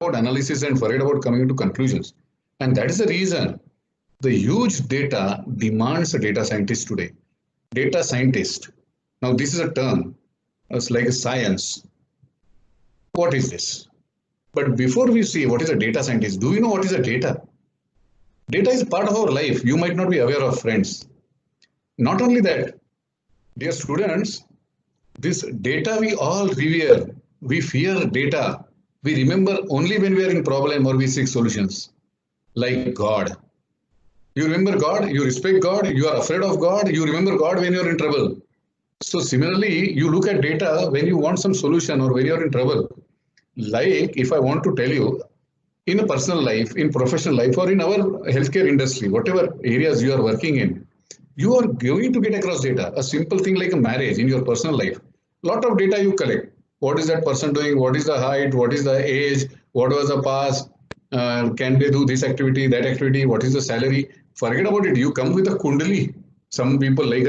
about analysis and forget about coming to conclusions. And that is the reason the huge data demands a data scientist today. Data scientist. Now, this is a term. It's like a science. What is this? But before we see what is a data scientist, do you know what is a data? Data is part of our life. You might not be aware of, friends. Not only that, dear students, this data we all revere, we fear data. We remember only when we are in problem or we seek solutions, like God. You remember God, you respect God, you are afraid of God, you remember God when you're in trouble. So similarly, you look at data when you want some solution or when you're in trouble. Like if I want to tell you, in a personal life, in professional life, or in our healthcare industry, whatever areas you are working in, you are going to get across data. A simple thing like a marriage in your personal life, lot of data you collect. What is that person doing? What is the height? What is the age? What was the past? Can they do this activity, that activity? What is the salary? Forget about it. You come with a kundali. Some people like,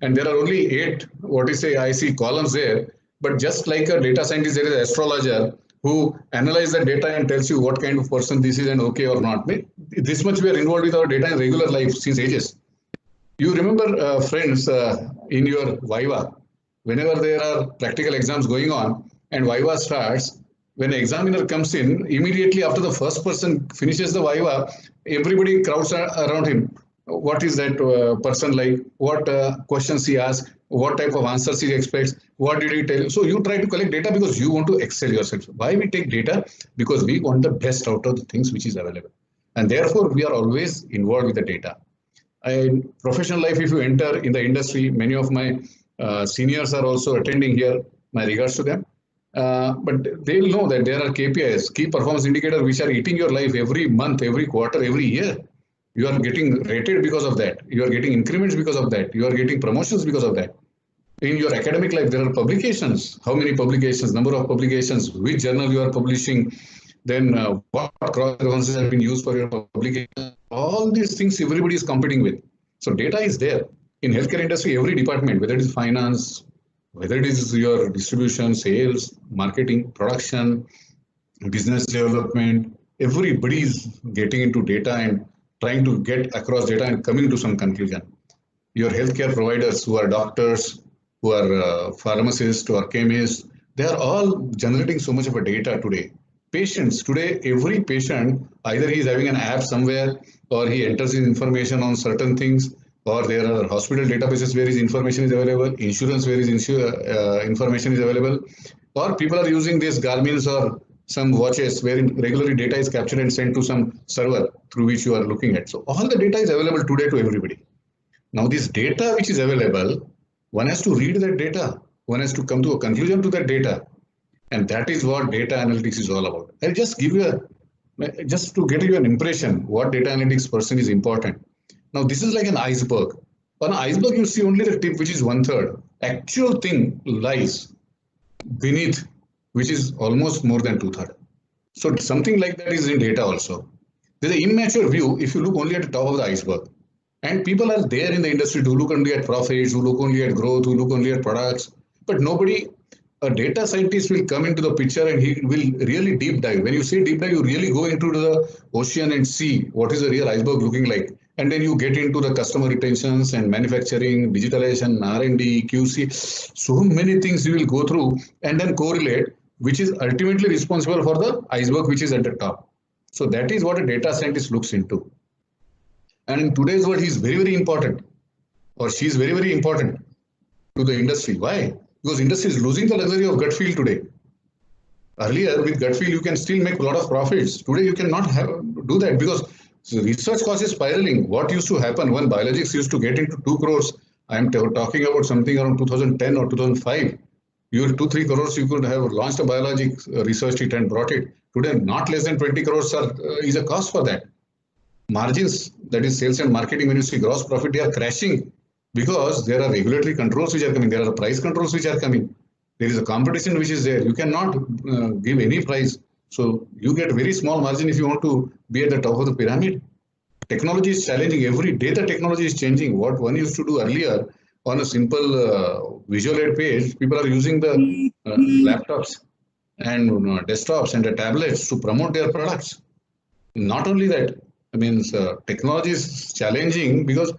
and there are only 8, what is say, I see columns there. But just like a data scientist, there is an astrologer who analyze the data and tells you what kind of person this is and okay or not. This much we are involved with our data in regular life since ages. You remember, friends, in your Viva, whenever there are practical exams going on and Viva starts, when an examiner comes in, immediately after the first person finishes the Viva, everybody crowds around him. What is that person like? What questions he asks? What type of answers he expects? What did he tell you? So you try to collect data because you want to excel yourself. Why we take data? Because we want the best out of the things which is available. And therefore, we are always involved with the data. In professional life, if you enter in the industry, many of my seniors are also attending here. My regards to them. But they'll know that there are KPIs, key performance indicators, which are eating your life every month, every quarter, every year. You are getting rated because of that. You are getting increments because of that. You are getting promotions because of that. In your academic life, there are publications. How many publications, number of publications, which journal you are publishing, then what cross references have been used for your publication. All these things everybody is competing with. So data is there. In healthcare industry, every department, whether it is finance, whether it is your distribution, sales, marketing, production, business development, everybody is getting into data and trying to get across data and coming to some conclusion. Your healthcare providers who are doctors, who are pharmacists, who are chemists, they are all generating so much of a data today. Patients, today every patient, either he is having an app somewhere or he enters his information on certain things, or there are hospital databases where his information is available, insurance where his information is available, or people are using these Garmin's or some watches where regularly data is captured and sent to some server through which you are looking at. So all the data is available today to everybody. Now, this data which is available, one has to read that data. One has to come to a conclusion to that data. And that is what data analytics is all about. I'll just give you just to get you an impression what data analytics person is important. Now, this is like an iceberg. On an iceberg, you see only the tip, which is 1/3. Actual thing lies beneath, which is almost more than 2/3. So something like that is in data also. There's an immature view if you look only at the top of the iceberg. And people are there in the industry to look only at profits, who look only at growth, who look only at products. But nobody, a data scientist will come into the picture and he will really deep dive. When you say deep dive, you really go into the ocean and see what is the real iceberg looking like. And then you get into the customer retentions and manufacturing, digitalization, R&D, QC. So many things you will go through and then correlate, which is ultimately responsible for the iceberg which is at the top. So that is what a data scientist looks into. And in today's world, he is very, very important, or she is very, very important to the industry. Why? Because industry is losing the luxury of gut feel today. Earlier, with gut feel, you can still make a lot of profits. Today, you cannot do that because research cost is spiraling. What used to happen when biologics used to get into 2 crores? I am talking about something around 2010 or 2005. You 2-3 crores, you could have launched a biologic, researched it and brought it. Today, not less than 20 crores is a cost for that. Margins, that is sales and marketing, when you see gross profit, they are crashing because there are regulatory controls which are coming, there are price controls which are coming, there is a competition which is there. You cannot give any price. So you get very small margin if you want to be at the top of the pyramid. Technology is challenging. Every day the technology is changing. What one used to do earlier on a simple visual aid page, people are using the laptops. and desktops and the tablets to promote their products. Not only that, I mean, technology is challenging because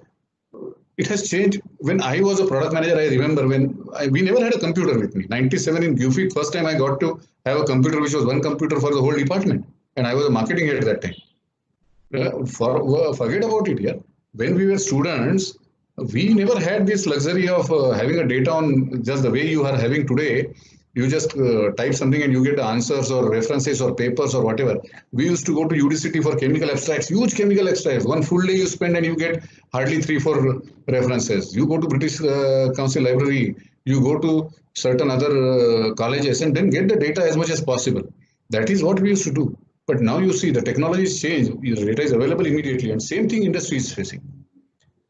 it has changed. When I was a product manager, I remember we never had a computer with me. 97 in Gufic, first time I got to have a computer, which was one computer for the whole department. And I was a marketing head at that time. Forget about it here. When we were students, we never had this luxury of having a data on just the way you are having today. You just type something and you get the answers or references or papers or whatever. We used to go to UDCT for chemical abstracts, huge chemical abstracts. One full day you spend and you get hardly 3-4 references. You go to British Council Library, you go to certain other colleges and then get the data as much as possible. That is what we used to do. But now you see the technology is changed, the data is available immediately, and same thing industry is facing.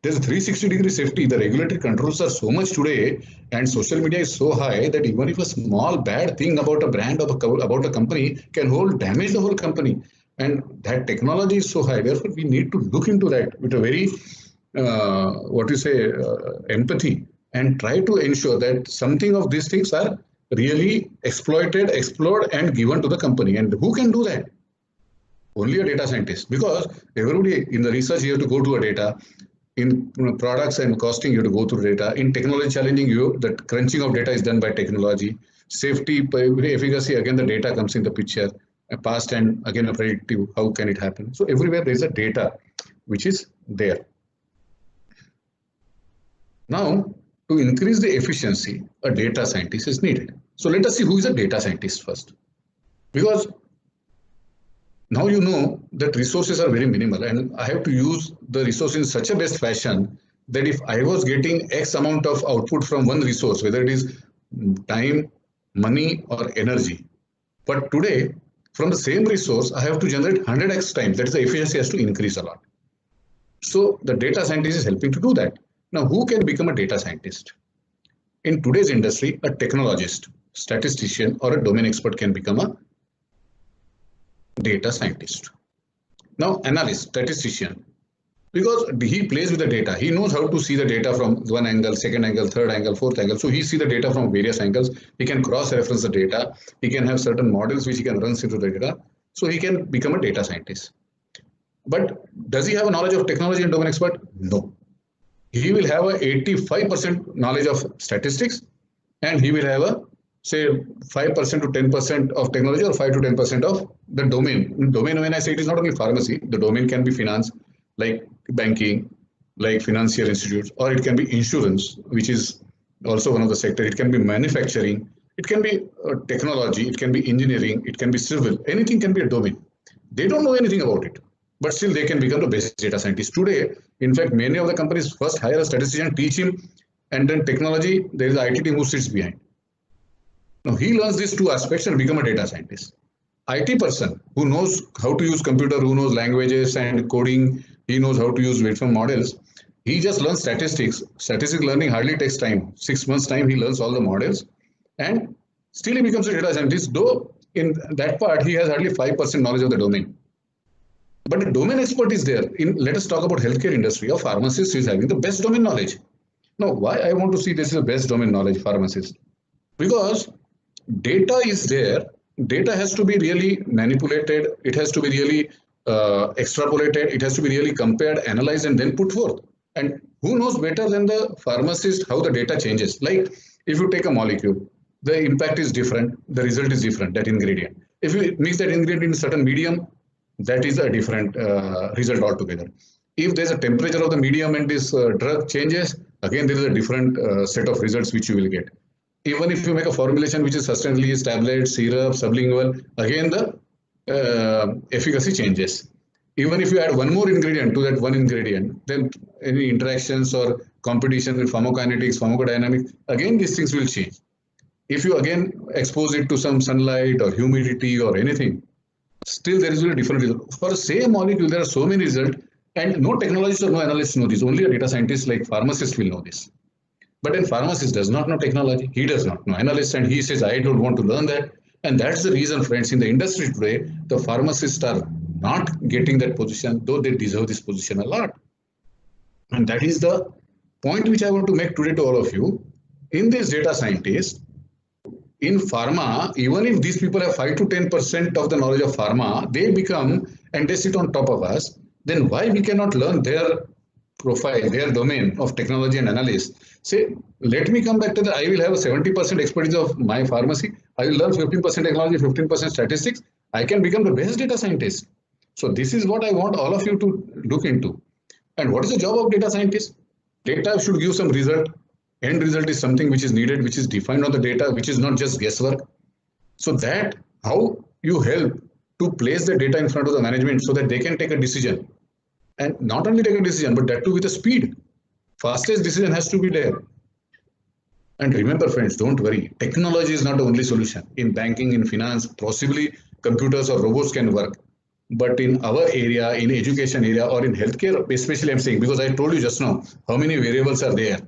There's 360-degree safety. The regulatory controls are so much today, and social media is so high that even if a small bad thing about a brand or about a company can damage the whole company, and that technology is so high. Therefore, we need to look into that with a very empathy, and try to ensure that something of these things are really exploited, explored, and given to the company. And who can do that? Only a data scientist, because everybody in the research you have to go to a data, in products and costing you have to go through data, in technology challenging you, the crunching of data is done by technology, safety, efficacy, again the data comes in the picture, past and again a predictive, how can it happen? So everywhere there is a data which is there. Now, to increase the efficiency, a data scientist is needed. So let us see who is a data scientist first, because now you know that resources are very minimal and I have to use the resource in such a best fashion that if I was getting X amount of output from one resource, whether it is time, money, or energy, but today from the same resource, I have to generate 100x times. That is, the efficiency has to increase a lot. So the data scientist is helping to do that. Now, who can become a data scientist? In today's industry, a technologist, statistician, or a domain expert can become a data scientist. Now, analyst, statistician, because he plays with the data, he knows how to see the data from one angle, second angle, third angle, fourth angle. So he sees the data from various angles. He can cross-reference the data. He can have certain models which he can run into the data. So he can become a data scientist. But does he have a knowledge of technology and domain expert? No. He will have a 85% knowledge of statistics, and he will have a say 5% to 10% of technology, or 5 to 10% of the domain. Domain, when I say, it is not only pharmacy, the domain can be finance, like banking, like financial institutes, or it can be insurance, which is also one of the sector. It can be manufacturing, it can be technology, it can be engineering, it can be civil, anything can be a domain. They don't know anything about it, but still they can become the best data scientist. Today, in fact, many of the companies first hire a statistician, teach him, and then technology, there is an IT team who sits behind. Now he learns these two aspects and become a data scientist. IT person who knows how to use computer, who knows languages and coding, he knows how to use waveform models. He just learns statistics. Statistics learning hardly takes time. 6 months time, he learns all the models, and still he becomes a data scientist, though in that part he has hardly 5% knowledge of the domain. But the domain expert is there. Let us talk about healthcare industry. A pharmacist is having the best domain knowledge. Now, why I want to see this is the best domain knowledge pharmacist? Because data is there. Data has to be really manipulated. It has to be really extrapolated. It has to be really compared, analyzed, and then put forth. And who knows better than the pharmacist how the data changes? Like if you take a molecule, the impact is different, the result is different, that ingredient. If you mix that ingredient in a certain medium, that is a different result altogether. If there's a temperature of the medium and this drug changes, again there is a different set of results which you will get. Even if you make a formulation which is sustainably tablet, syrup, sublingual, again the efficacy changes. Even if you add one more ingredient to that one ingredient, then any interactions or competition in pharmacokinetics, pharmacodynamics, again these things will change. If you again expose it to some sunlight or humidity or anything, still there is a different result. For the same molecule, there are so many results, and no technologist or no analyst know this. Only a data scientist like pharmacist will know this. But then pharmacist does not know technology. He does not know analyst, and he says, I don't want to learn that. And that's the reason, friends, in the industry today, the pharmacists are not getting that position, though they deserve this position a lot. And that is the point which I want to make today to all of you. In this data scientist, in pharma, even if these people have 5 to 10% of the knowledge of pharma, they become and they sit on top of us, then why we cannot learn their profile, their domain of technology and analysis? Say, let me come back to the, I will have a 70% expertise of my pharmacy. I will learn 15% technology, 15% statistics. I can become the best data scientist. So this is what I want all of you to look into. And what is the job of data scientist? Data should give some result. End result is something which is needed, which is defined on the data, which is not just guesswork. So that how you help to place the data in front of the management so that they can take a decision. And not only take a decision, but that too with a speed. Fastest decision has to be there. And remember, friends, don't worry. Technology is not the only solution. In banking, in finance, possibly computers or robots can work. But in our area, in education area or in healthcare, especially I'm saying, because I told you just now, how many variables are there?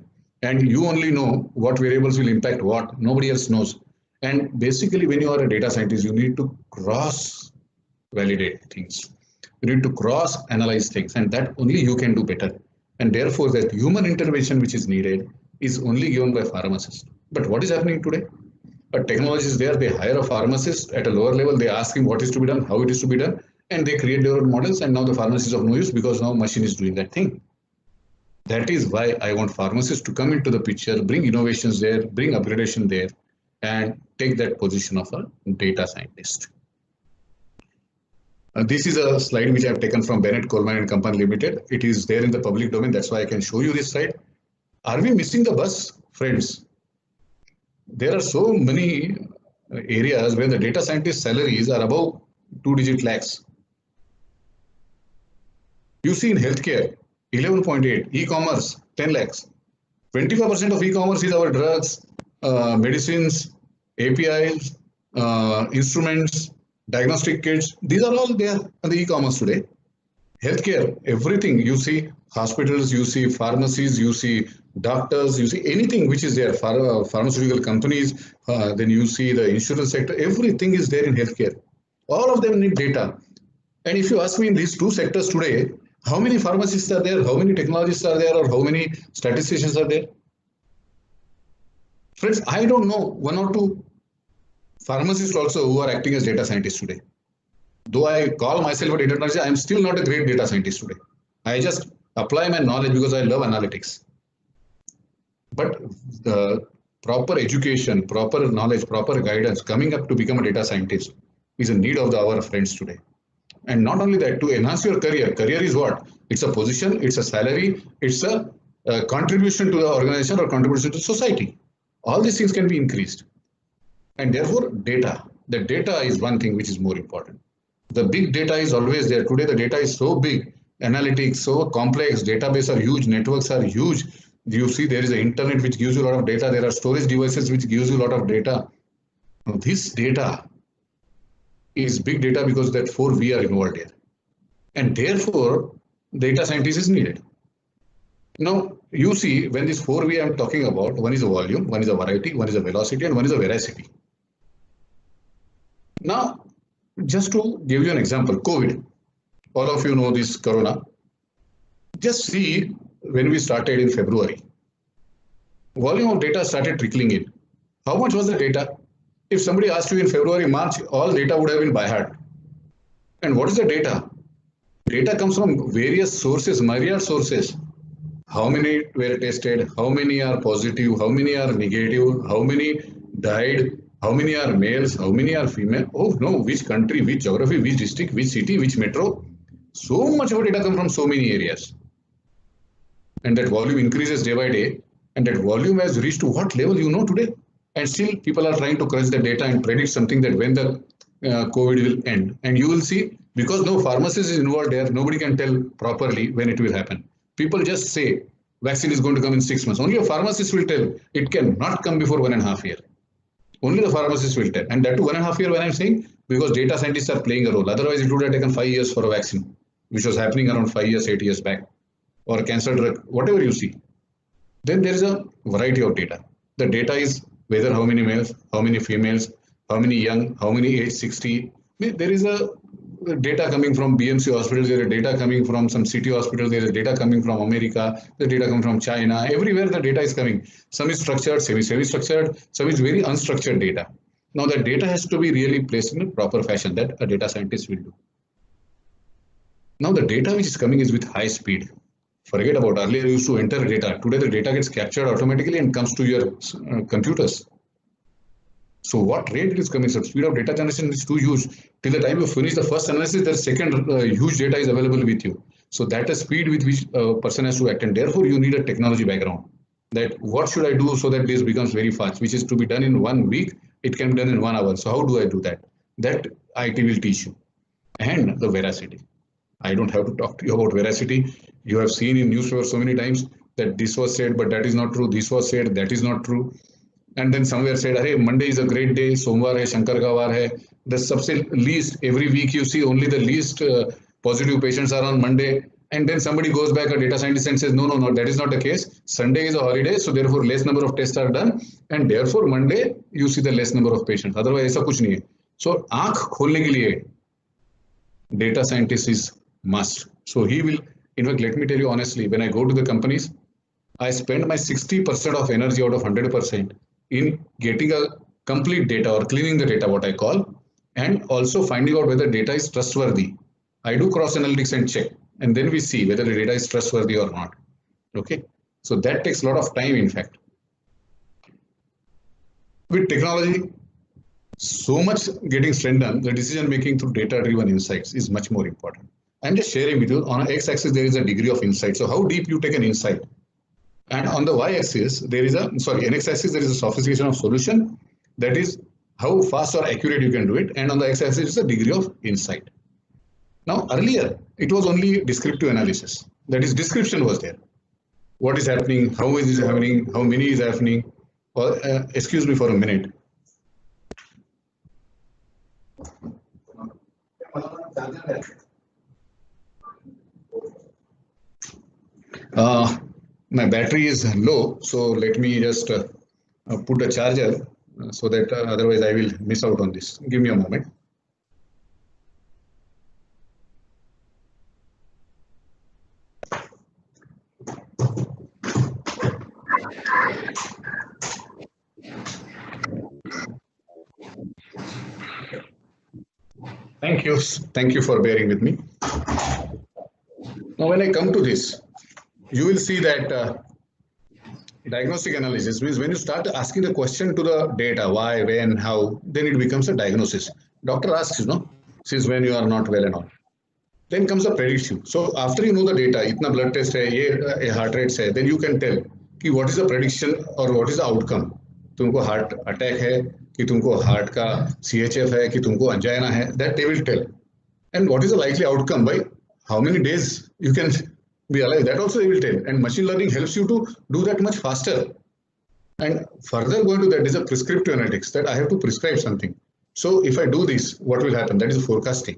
And you only know what variables will impact what. Nobody else knows. And basically, when you are a data scientist, you need to cross validate things. You need to cross analyze things, and that only you can do better. And therefore, that human intervention which is needed is only given by pharmacists. But what is happening today? A technology is there, they hire a pharmacist at a lower level, they ask him what is to be done, how it is to be done, and they create their own models, and now the pharmacist is of no use because now machine is doing that thing. That is why I want pharmacists to come into the picture, bring innovations there, bring upgradation there, and take that position of a data scientist. This is a slide which I have taken from Bennett Coleman and Company Limited. It is there in the public domain. That's why I can show you this slide. Are we missing the bus, friends? There are so many areas where the data scientist salaries are above 2-digit lakhs. You see in healthcare, 11.8, e-commerce, 10 lakhs. 25% of e-commerce is our drugs, medicines, APIs, instruments, diagnostic kits. These are all there on the e-commerce today. Healthcare, everything you see, hospitals, you see pharmacies, you see doctors, you see anything which is there, pharmaceutical companies, then you see the insurance sector, everything is there in healthcare. All of them need data. And if you ask me in these two sectors today, how many pharmacists are there, how many technologists are there, or how many statisticians are there? Friends, I don't know one or two pharmacists also who are acting as data scientists today. Though I call myself a data scientist, I am still not a great data scientist today. I just apply my knowledge because I love analytics. But the proper education, proper knowledge, proper guidance coming up to become a data scientist is a need of the hour, friends, today. And not only that, to enhance your career. Career is what? It's a position, it's a salary, it's a contribution to the organization or contribution to society. All these things can be increased. And therefore, data. The data is one thing which is more important. The big data is always there. Today, the data is so big, analytics so complex, database are huge, networks are huge. You see, there is an internet which gives you a lot of data. There are storage devices which gives you a lot of data. Now, this data is big data because that 4V are involved here. And therefore, data scientist is needed. Now, you see, when this 4V I'm talking about, one is a volume, one is a variety, one is a velocity, and one is a veracity. Now, just to give you an example, COVID. All of you know this corona. Just see when we started in February. Volume of data started trickling in. How much was the data? If somebody asked you in February, March, all data would have been by heart. And what is the data? Data comes from various sources, myriad sources. How many were tested? How many are positive? How many are negative? How many died? How many are males? How many are female? Oh no, which country, which geography, which district, which city, which metro? So much of data comes from so many areas. And that volume increases day by day. And that volume has reached to what level you know today? And still people are trying to crunch the data and predict something that when the COVID will end. And you will see, because no pharmacist is involved there, nobody can tell properly when it will happen. People just say vaccine is going to come in 6 months. Only a pharmacist will tell it cannot come before 1.5 years. Only the pharmacist will tell. And that to 1.5 years when I'm saying, because data scientists are playing a role. Otherwise, it would have taken 5 years for a vaccine, which was happening around 5 years, 8 years back, or a cancer drug, whatever you see. Then there is a variety of data. The data is whether how many males, how many females, how many young, how many age 60. There is a data coming from BMC hospitals, there is data coming from some city hospitals, there is data coming from America, the data coming from China. Everywhere the data is coming. Some is structured, semi-structured, some is very unstructured data. Now that data has to be really placed in a proper fashion that a data scientist will do. Now the data which is coming is with high speed. Forget about earlier you used to enter data. Today the data gets captured automatically and comes to your computers. So what rate it is coming? So speed of data generation is too huge. Till the time you finish the first analysis, the second huge data is available with you. So that is speed with which a person has to act, and therefore you need a technology background. That what should I do so that this becomes very fast, which is to be done in 1 week, it can be done in 1 hour. So how do I do that? That IT will teach you. And the veracity. I don't have to talk to you about veracity. You have seen in newspaper so many times that this was said, but that is not true. This was said, that is not true. And then somewhere said, hey, Monday is a great day, Somvar hai, Shankar ka var hai. The subset least, every week you see only the least positive patients are on Monday. And then somebody goes back, a data scientist, and says, no, no, no, that is not the case. Sunday is a holiday, so therefore less number of tests are done. And therefore Monday, you see the less number of patients. Otherwise, ऐसा कुछ नहीं है. So, आँख खोलने के लिए data scientist is must. So he will, in fact, let me tell you honestly, when I go to the companies, I spend my 60% of energy out of 100% in getting a complete data or cleaning the data, what I call, and also finding out whether data is trustworthy. I do cross analytics and check, and then we see whether the data is trustworthy or not. Okay, so that takes a lot of time, in fact. With technology, so much getting strengthened, the decision making through data driven insights is much more important. I'm just sharing with you, on x axis, there is a degree of insight. So how deep you take an insight. And on the y-axis, there is n-axis, there is a sophistication of solution. That is how fast or accurate you can do it. And on the x-axis is the degree of insight. Now, earlier, it was only descriptive analysis. That is, description was there. What is happening, how is it happening, how many is happening. Or, excuse me for a minute. My battery is low, so let me just put a charger so that otherwise I will miss out on this. Give me a moment. Thank you for bearing with me. Now, when I come to this, you will see that diagnostic analysis means when you start asking the question to the data, why, when, how, then it becomes a diagnosis. Doctor asks, since when you are not well and all. Then comes the prediction. So after you know the data, itna blood test hai, ye heart rate hai, then you can tell कि what is the prediction or what is the outcome. तुमको heart attack है, कि तुमको heart का CHF है, कि तुमको angina है, that they will tell. And what is the likely outcome by how many days you can be alive, that also they will tell. And machine learning helps you to do that much faster. And further going to that is a prescriptive analytics, that I have to prescribe something. So if I do this, what will happen? That is forecasting.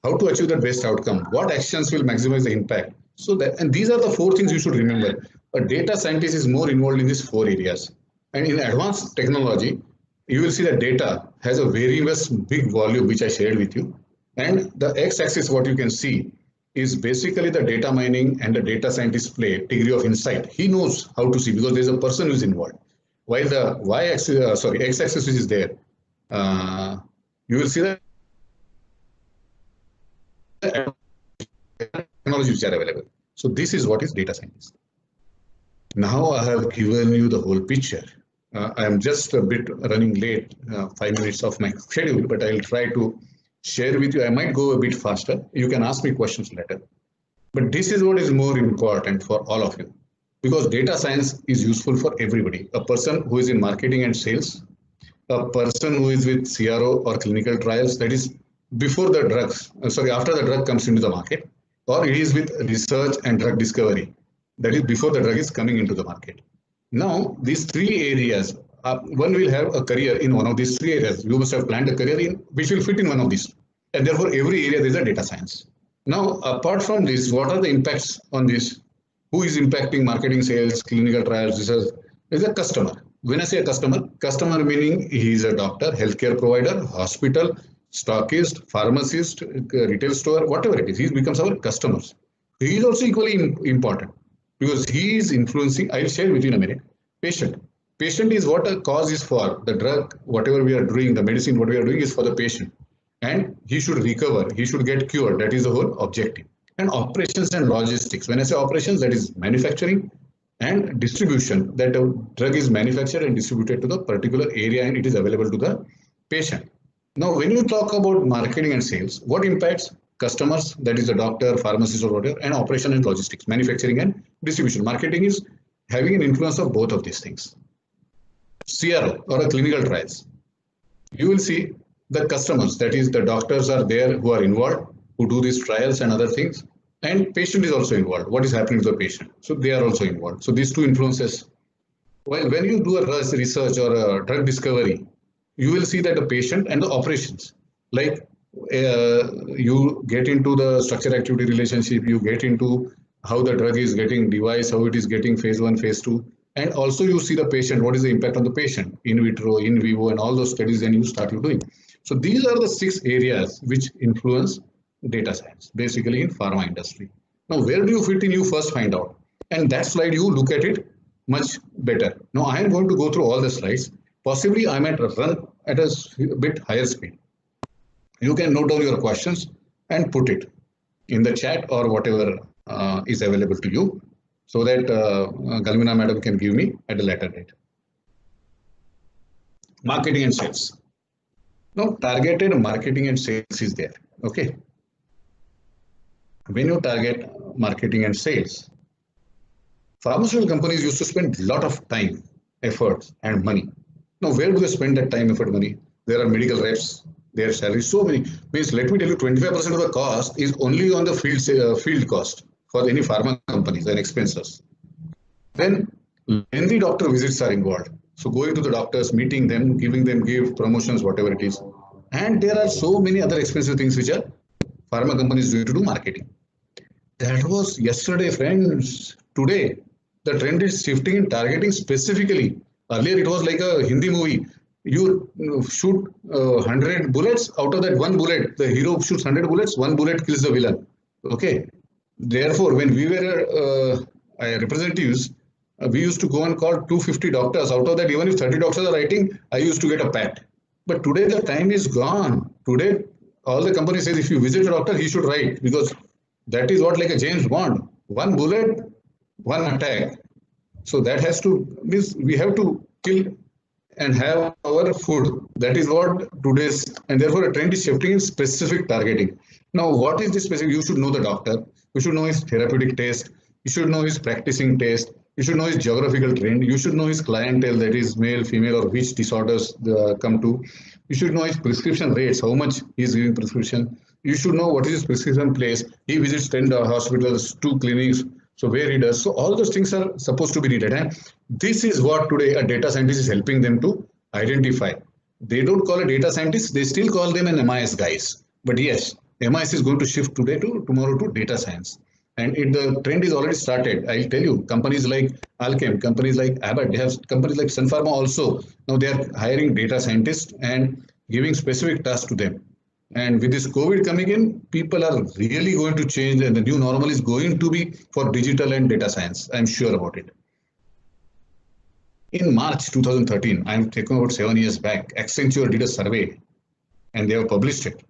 How to achieve the best outcome? What actions will maximize the impact? So that, and these are the 4 things you should remember. A data scientist is more involved in these 4 areas. And in advanced technology, you will see that data has a very big volume, which I shared with you. And the x-axis, what you can see, is basically the data mining and the data scientist play degree of insight. He knows how to see because there's a person who is involved. While the y-axis, x-axis which is there, you will see that technologies which are available. So this is what is data science. Now I have given you the whole picture. I am just a bit running late, 5 minutes of my schedule, but I'll try to share with you. I might go a bit faster. You can ask me questions later. But this is what is more important for all of you, because data science is useful for everybody. A person who is in marketing and sales, a person who is with CRO or clinical trials, that is before the drugs, after the drug comes into the market, or it is with research and drug discovery, that is before the drug is coming into the market. Now, these 3 areas, one will have a career in one of these 3 areas. You must have planned a career in which will fit in one of these. And therefore, every area there is a data science. Now, apart from this, what are the impacts on this? Who is impacting marketing, sales, clinical trials, research? Is a customer. When I say a customer meaning he is a doctor, healthcare provider, hospital, stockist, pharmacist, retail store, whatever it is, he becomes our customers. He is also equally important because he is influencing, I'll share with you in a minute, patient. Patient is what a cause is for. The drug, whatever we are doing, the medicine, what we are doing is for the patient. And he should recover, he should get cured. That is the whole objective. And operations and logistics. When I say operations, that is manufacturing and distribution. That a drug is manufactured and distributed to the particular area and it is available to the patient. Now, when you talk about marketing and sales, what impacts customers, that is the doctor, pharmacist or whatever, and operation and logistics, manufacturing and distribution. Marketing is having an influence of both of these things. CRO or a clinical trials. You will see the customers, that is the doctors are there who are involved, who do these trials and other things, and patient is also involved. What is happening to the patient? So they are also involved. So these two influences. Well, when you do a research or a drug discovery, you will see that the patient and the operations, like you get into the structure activity relationship, you get into how the drug is getting devised, how it is getting phase 1, phase 2, and also you see the patient, what is the impact on the patient, in vitro, in vivo, and all those studies, then you start doing. So these are the 6 areas which influence data science, basically in pharma industry. Now, where do you fit in? You first find out. And that slide, you look at it much better. Now, I am going to go through all the slides. Possibly, I might run at a bit higher speed. You can note down your questions and put it in the chat or whatever is available to you, so that Galmina madam can give me at a later date. Marketing and sales. Now, targeted marketing and sales is there. Okay. When you target marketing and sales, pharmaceutical companies used to spend a lot of time, effort, and money. Now, where do they spend that time, effort, money? There are medical reps, their salaries, so many. Means, let me tell you, 25% of the cost is only on the field cost for any pharma companies and expenses. Then, lengthy doctor visits are involved. So, going to the doctors, meeting them, giving them gift, promotions, whatever it is. And there are so many other expensive things which are pharma companies doing to do marketing. That was yesterday, friends. Today, the trend is shifting in targeting specifically. Earlier, it was like a Hindi movie. You shoot 100 bullets. Out of that one bullet, the hero shoots 100 bullets. One bullet kills the villain. Okay. Therefore, when we were representatives, we used to go and call 250 doctors. Out of that, even if 30 doctors are writing, I used to get a pat. But today, the time is gone. Today, all the company says if you visit a doctor, he should write, because that is what, like a James Bond. One bullet, one attack. So that has to, means we have to kill and have our food. That is what today's, and therefore a trend is shifting in specific targeting. Now, what is this specific? You should know the doctor. You should know his therapeutic taste. You should know his practicing taste. You should know his geographical trend. You should know his clientele, that is male, female, or which disorders come to. You should know his prescription rates, how much he is giving prescription. You should know what is his prescription place. He visits 10 hospitals, 2 clinics, so where he does. So all those things are supposed to be needed. And this is what today a data scientist is helping them to identify. They don't call a data scientist, they still call them an MIS guys. But yes, MIS is going to shift tomorrow to data science. And the trend is already started. I'll tell you, companies like Alchem, companies like Abbott, they have companies like Sun Pharma also. Now they are hiring data scientists and giving specific tasks to them. And with this COVID coming in, people are really going to change, and the new normal is going to be for digital and data science. I'm sure about it. In March 2013, I'm taking about 7 years back, Accenture did a survey and they have published it.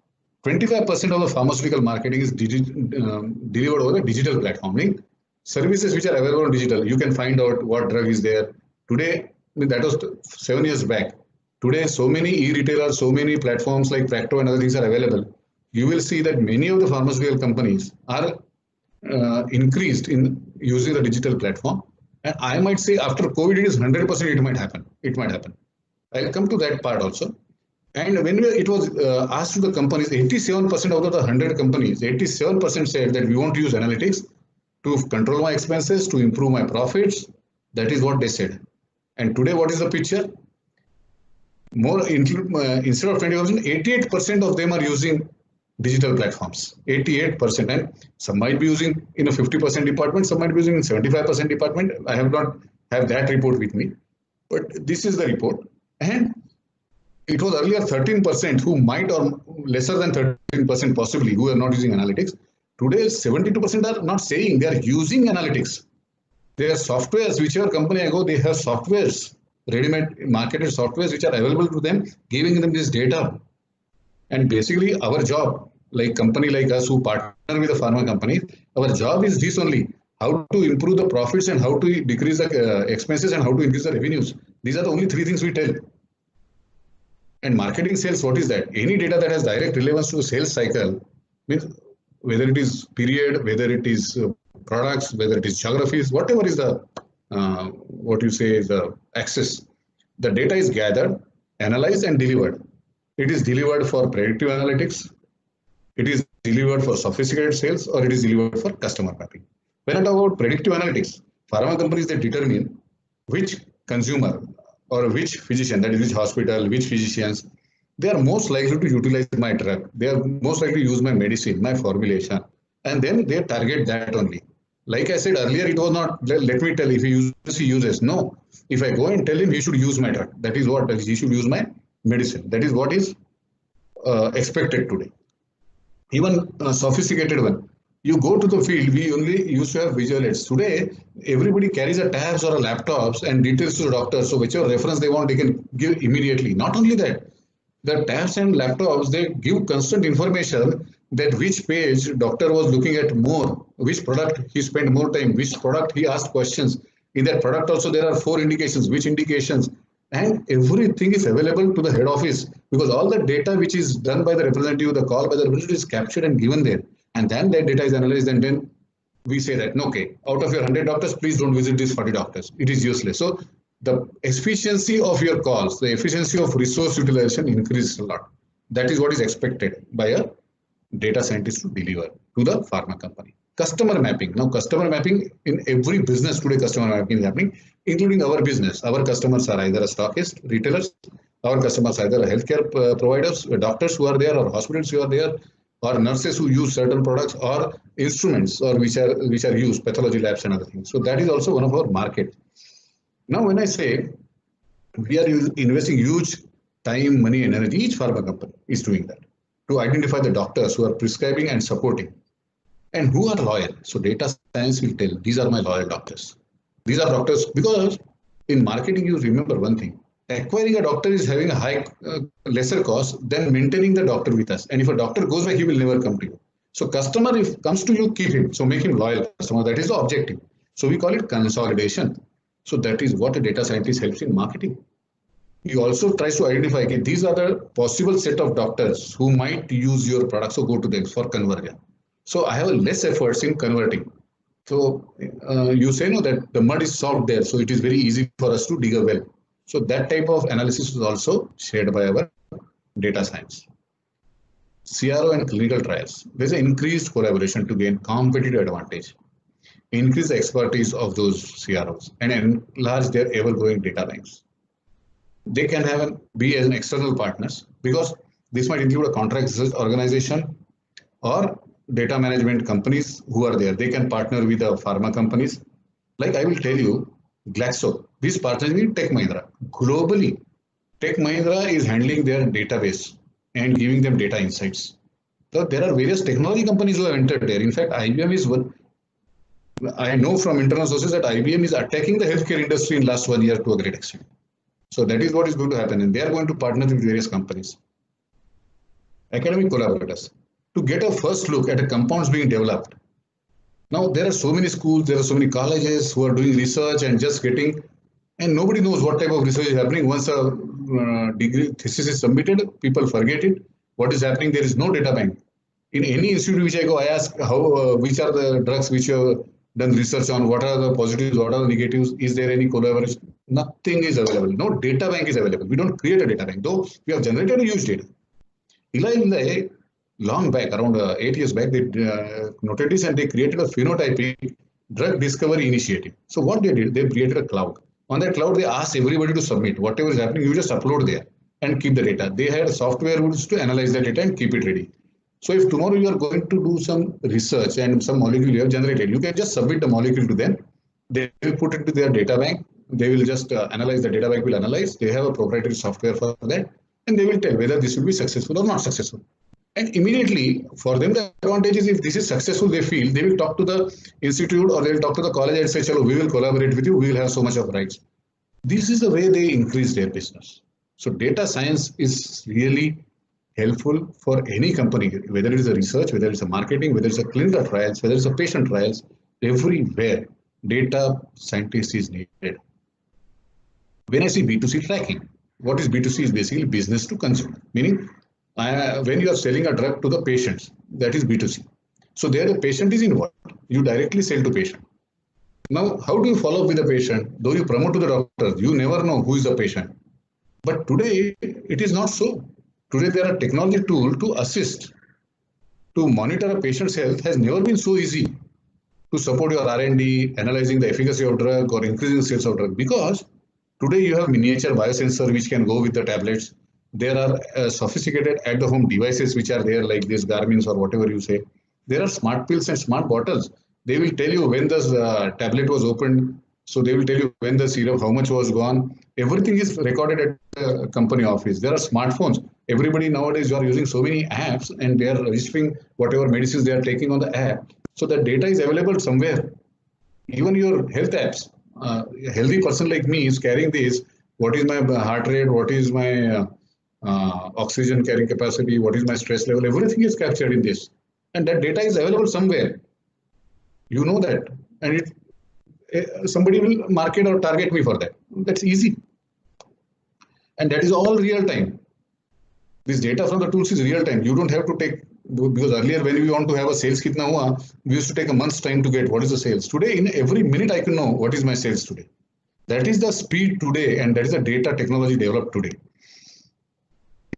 25% of the pharmaceutical marketing is delivered over a digital platform. Meaning services which are available on digital, you can find out what drug is there. Today, that was 7 years back. Today, so many e-retailers, so many platforms like Practo and other things are available. You will see that many of the pharmaceutical companies are increased in using the digital platform. And I might say after COVID, it is 100% it might happen. It might happen. I'll come to that part also. And when it was asked to the companies, 87% out of the 100 companies, 87% said that we want to use analytics to control my expenses, to improve my profits. That is what they said. And today, what is the picture? More instead of 20%, 88% of them are using digital platforms. 88%, and some might be using in a 50% department, some might be using in 75% department. I have not have that report with me, but this is the report. And it was earlier 13% who might, or lesser than 13% possibly, who are not using analytics. Today, 72% are not saying, they are using analytics. There are softwares, whichever company I go, they have softwares ready-made marketed softwares which are available to them, giving them this data. And basically our job, like company like us who partner with the pharma companies, our job is this only: how to improve the profits and how to decrease the expenses and how to increase the revenues. These are the only three things we tell. And marketing sales, what is that? Any data that has direct relevance to the sales cycle, means whether it is period, whether it is products, whether it is geographies, whatever is the what you say is the access. The data is gathered, analyzed, and delivered. It is delivered for predictive analytics, it is delivered for sophisticated sales, or it is delivered for customer mapping. When I talk about predictive analytics, pharma companies, they determine which consumer or which physician, that is which hospital, which physicians, they are most likely to utilize my drug. They are most likely to use my medicine, my formulation, and then they target that only. Like I said earlier, it was not, let me tell if he uses, he uses. No, if I go and tell him he should use my drug, that is what he should use my medicine. That is what is expected today. Even sophisticated one. You go to the field, we only used to have visual aids. Today, everybody carries a tabs or a laptops and details to the doctor. So whichever reference they want, they can give immediately. Not only that, the tabs and laptops, they give constant information that which page doctor was looking at more, which product he spent more time, which product he asked questions. In that product also, there are 4 indications, which indications, and everything is available to the head office because all the data which is done by the representative, the call by the representative is captured and given there. And then that data is analyzed and then we say that, okay, out of your 100 doctors, please don't visit these 40 doctors. It is useless. So the efficiency of your calls, the efficiency of resource utilization increases a lot. That is what is expected by a data scientist to deliver to the pharma company. Customer mapping. Now, customer mapping in every business today, customer mapping is happening, including our business. Our customers are either a stockist, retailers, our customers are either healthcare providers, doctors who are there, or hospitals who are there, or nurses who use certain products, or instruments, or which are used, pathology labs and other things. So that is also one of our market. Now, when I say we are investing huge time, money, and energy, each pharma company is doing that to identify the doctors who are prescribing and supporting and who are loyal. So data science will tell these are my loyal doctors. These are doctors because in marketing, you remember one thing. Acquiring a doctor is having a high, lesser cost than maintaining the doctor with us. And if a doctor goes away, he will never come to you. So customer, if comes to you, keep him. So make him loyal customer. That is the objective. So we call it consolidation. So that is what a data scientist helps in marketing. He also tries to identify, okay, these are the possible set of doctors who might use your product. So go to them for conversion. So I have less efforts in converting. So you say no that the mud is soft there. So it is very easy for us to dig a well. So that type of analysis is also shared by our data science. CRO and clinical trials. There's an increased collaboration to gain competitive advantage, increase the expertise of those CROs, and enlarge their ever-growing data banks. They can be as an external partners because this might include a contract research organization or data management companies who are there. They can partner with the pharma companies. Like I will tell you, Glaxo, this partners with Tech Mahindra. Globally, Tech Mahindra is handling their database and giving them data insights. So there are various technology companies who have entered there. In fact, IBM is one. I know from internal sources that IBM is attacking the healthcare industry in last 1 year to a great extent. So that is what is going to happen. And they are going to partner with various companies. Academic collaborators. To get a first look at a compounds being developed. Now, there are so many schools, there are so many colleges who are doing research and just getting, and nobody knows what type of research is happening. Once a degree thesis is submitted, people forget it. What is happening? There is no data bank. In any institute which I go, I ask which are the drugs which you have done research on, what are the positives, what are the negatives, is there any collaboration? Nothing is available. No data bank is available. We don't create a data bank, though we have generated a huge data. Eli Lilly, long back, around 8 years back, they noted this and they created a phenotyping drug discovery initiative. So what they did, they created a cloud. On that cloud, they asked everybody to submit whatever is happening. You just upload there and keep the data. They had software tools to analyze the data and keep it ready. So if tomorrow you are going to do some research and some molecule you have generated, you can just submit the molecule to them. They will put it to their data bank. They will just analyze, the data bank will analyze. They have a proprietary software for that. And they will tell whether this will be successful or not successful. And immediately for them, the advantage is if this is successful, they feel they will talk to the institute or they will talk to the college and say, Chalo, we will collaborate with you. We will have so much of rights. This is the way they increase their business. So data science is really helpful for any company, whether it is a research, whether it's a marketing, whether it's a clinical trials, whether it's a patient trials, everywhere data scientist is needed. When I see B2C tracking, what is B2C is basically business to consumer, meaning when you are selling a drug to the patients, that is B2C. So there the patient is involved. You directly sell to patient. Now, how do you follow up with the patient? Though you promote to the doctor, you never know who is the patient. But today, it is not so. Today, there are technology tools to assist, to monitor a patient's health has never been so easy to support your R&D, analyzing the efficacy of drug or increasing the sales of drug. Because today you have miniature biosensor which can go with the tablets. There are sophisticated at-the-home devices which are there like these Garmin's or whatever you say. There are smart pills and smart bottles. They will tell you when the tablet was opened. So they will tell you when the syrup, how much was gone. Everything is recorded at the company office. There are smartphones. Everybody nowadays, you are using so many apps and they are registering whatever medicines they are taking on the app. So that data is available somewhere. Even your health apps. A healthy person like me is carrying this. What is my heart rate? What is my oxygen carrying capacity? What is my stress level? Everything is captured in this. And that data is available somewhere. You know that. And somebody will market or target me for that. That's easy. And that is all real time. This data from the tools is real time. You don't have to take, because earlier when we want to have a sales kitna hua, we used to take a month's time to get what is the sales. Today, in every minute, I can know what is my sales today. That is the speed today, and that is the data technology developed today.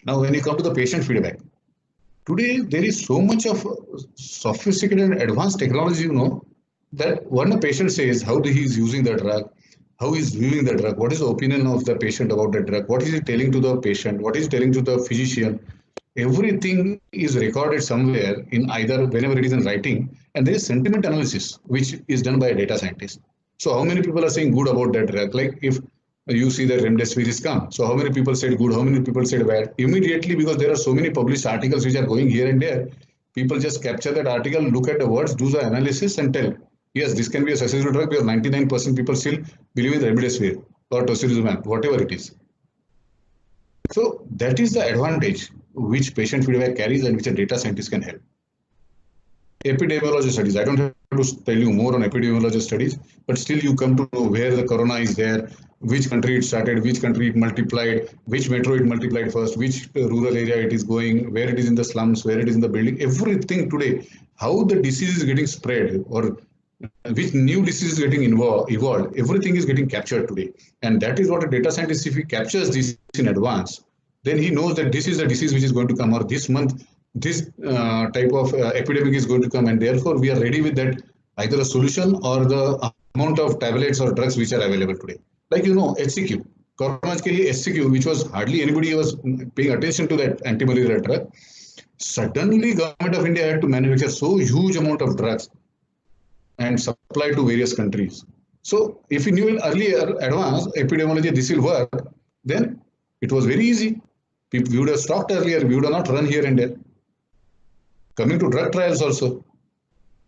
Now, when you come to the patient feedback, today there is so much of sophisticated and advanced technology, that when a patient says how he is using the drug, how he is viewing the drug, what is the opinion of the patient about the drug, what is he telling to the patient, what is he telling to the physician, everything is recorded somewhere in either whenever it is in writing, and there is sentiment analysis which is done by a data scientist. So how many people are saying good about that drug? Like if you see that remdesivir is come, so how many people said good, how many people said bad? Immediately, because there are so many published articles which are going here and there, people just capture that article, look at the words, do the analysis, and tell, yes, this can be a successful drug because 99% people still believe in remdesivir or tocilizumab, whatever it is. So that is the advantage which patient feedback carries and which a data scientist can help. Epidemiology studies. I don't have to tell you more on epidemiology studies, but still you come to know where the corona is there, which country it started, which country it multiplied, which metro it multiplied first, which rural area it is going, where it is in the slums, where it is in the building, everything today, how the disease is getting spread or which new disease is getting evolved, everything is getting captured today. And that is what a data scientist, if he captures this in advance, then he knows that this is the disease which is going to come, or this month this type of epidemic is going to come, and therefore we are ready with that, either a solution or the amount of tablets or drugs which are available today. Like HCQ, Corona ke liye HCQ, which was hardly anybody was paying attention to that anti-malarial drug. Suddenly, government of India had to manufacture so huge amount of drugs and supply to various countries. So if we knew in earlier advance epidemiology this will work, then it was very easy. We would have stopped earlier. We would have not run here and there. Coming to drug trials also.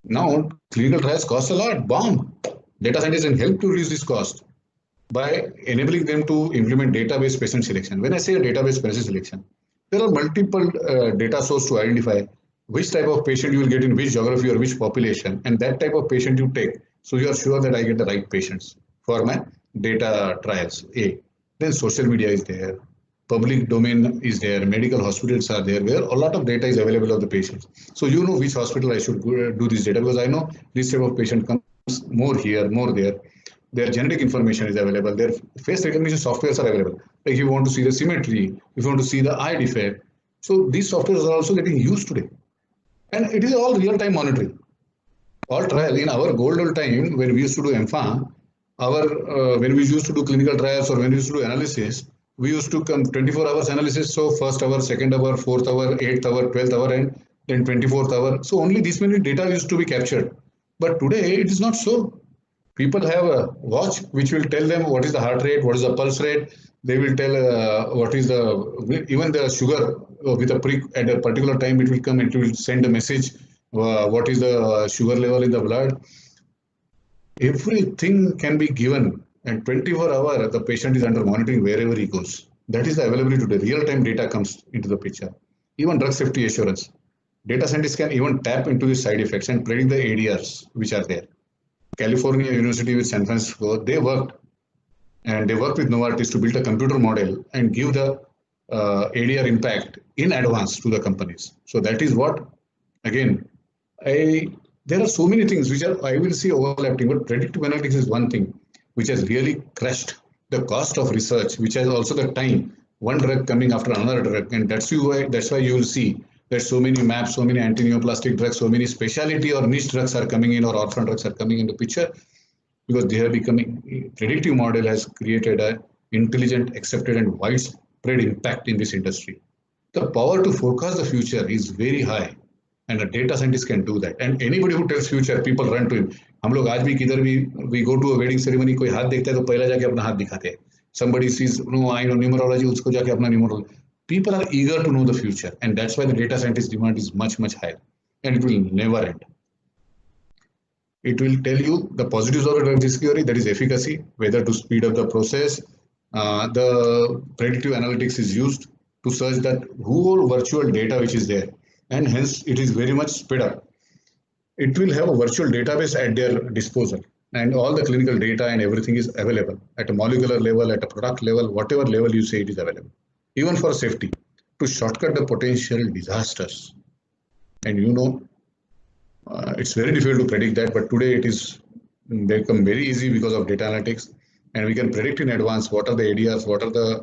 Now, clinical trials cost a lot. Bomb. Data scientists can help to reduce this cost by enabling them to implement database patient selection. When I say a database patient selection, there are multiple data sources to identify which type of patient you will get in which geography or which population, and that type of patient you take. So you are sure that I get the right patients for my data trials. A. Then social media is there. Public domain is there, medical hospitals are there, where a lot of data is available of the patients. So you know which hospital I should do this data, because I know this type of patient comes more here, more there. Their genetic information is available, their face recognition softwares are available. Like if you want to see the symmetry, if you want to see the eye defect. So these softwares are also getting used today. And it is all real-time monitoring. All trial in our gold old time when we used to do MPharm, when we used to do clinical trials or when we used to do analysis, we used to come 24 hours analysis. So first hour, second hour, fourth hour, 8th hour, 12th hour, and then 24th hour. So only this many data used to be captured. But today it is not so. People have a watch which will tell them what is the heart rate, what is the pulse rate. They will tell what is even the sugar with a prick at a particular time. It will come and it will send a message. What is the sugar level in the blood? Everything can be given and 24-hour the patient is under monitoring wherever he goes. That is the availability today. Real-time data comes into the picture. Even drug safety assurance. Data scientists can even tap into the side effects and predict the ADRs which are there. California University with San Francisco, they worked with Novartis to build a computer model and give the ADR impact in advance to the companies. So that is what, again, there are so many things which I will see overlapping, but predictive analytics is one thing which has really crushed the cost of research, which has also the time, one drug coming after another drug. And that's why you will see that so many MAPs, so many anti-neoplastic drugs, so many specialty or niche drugs are coming in, or orphan drugs are coming into picture, because they are becoming, predictive model has created a intelligent, accepted and widespread impact in this industry. The power to forecast the future is very high, and a data scientist can do that. And anybody who tells future, people run to him. हम लोग आज भी किधर भी we go to a wedding ceremony, कोई हाथ देखता है तो पहला जाके अपना हाथ दिखाते हैं. Somebody sees, no, I know numerology, उसको जाके अपना numerology. People are eager to know the future, and that's why the data scientist demand is much, much higher, and it will never end. It will tell you the positives of a drug discovery, that is efficacy, whether to speed up the process. The predictive analytics is used to search that whole virtual data which is there, and hence it is very much sped up. It will have a virtual database at their disposal, and all the clinical data and everything is available at a molecular level, at a product level, whatever level you say, it is available. Even for safety, to shortcut the potential disasters. And it's very difficult to predict that, but today it is become very easy because of data analytics, and we can predict in advance what are the ADRs, what are the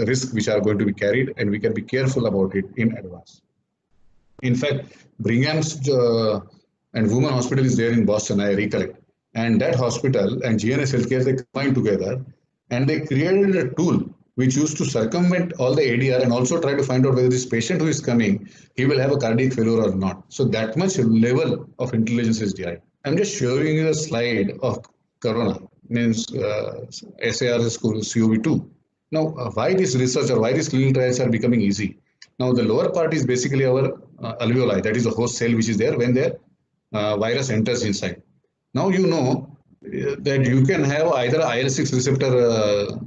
risks which are going to be carried, and we can be careful about it in advance. In fact, Brigham's and Women Hospital is there in Boston, I recollect, and that hospital and GNS Healthcare, they combined together, and they created a tool which used to circumvent all the ADR and also try to find out whether this patient who is coming, he will have a cardiac failure or not. So that much level of intelligence is derived. I'm just showing you a slide of Corona, means SARS-CoV-2. Now, why this research or why these clinical trials are becoming easy? Now, the lower part is basically our alveoli, that is the host cell which is there when the virus enters inside. Now, you know that you can have either IL-6 receptor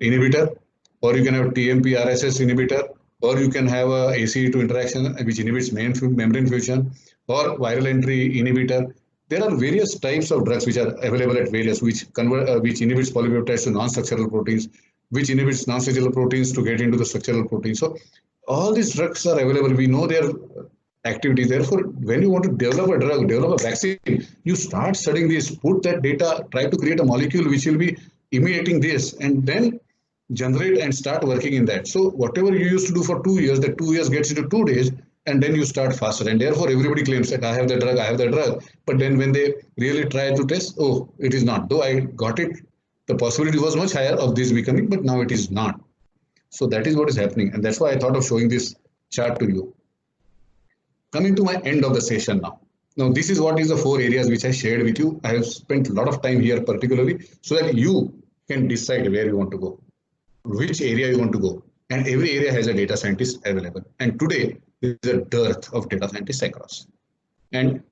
inhibitor, or you can have TMP RSS inhibitor, or you can have a ACE2 interaction which inhibits membrane fusion, or viral entry inhibitor. There are various types of drugs which are available at various, which inhibits polypeptides to non-structural proteins, which inhibits non-structural proteins to get into the structural proteins. So all these drugs are available. We know their activity. Therefore, when you want to develop a drug, develop a vaccine, you start studying this, put that data, try to create a molecule which will be imitating this, and then generate and start working in that. So whatever you used to do for 2 years, that 2 years gets into 2 days, and then you start faster. And therefore, everybody claims that I have the drug, I have the drug. But then when they really try to test, oh, it is not. Though I got it, the possibility was much higher of this becoming, but now it is not. So that is what is happening. And that's why I thought of showing this chart to you. Coming to my end of the session now. Now, this is what is the 4 areas which I shared with you. I have spent a lot of time here particularly so that you can decide where you want to go, which area you want to go. And every area has a data scientist available. And today, there is a dearth of data scientists across. And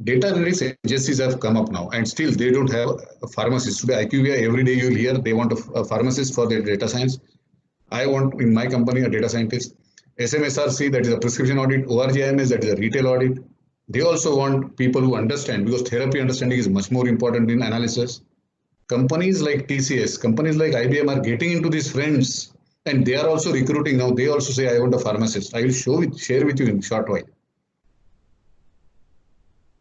data analytics agencies have come up now, and still they don't have a pharmacist. Today, IQVIA, every day you'll hear they want a pharmacist for their data science. I want in my company a data scientist. SMSRC, that is a prescription audit. ORGIMS, that is a retail audit. They also want people who understand, because therapy understanding is much more important in analysis. Companies like TCS, companies like IBM are getting into these friends, and they are also recruiting now. They also say, I want a pharmacist. I will share with you in a short while.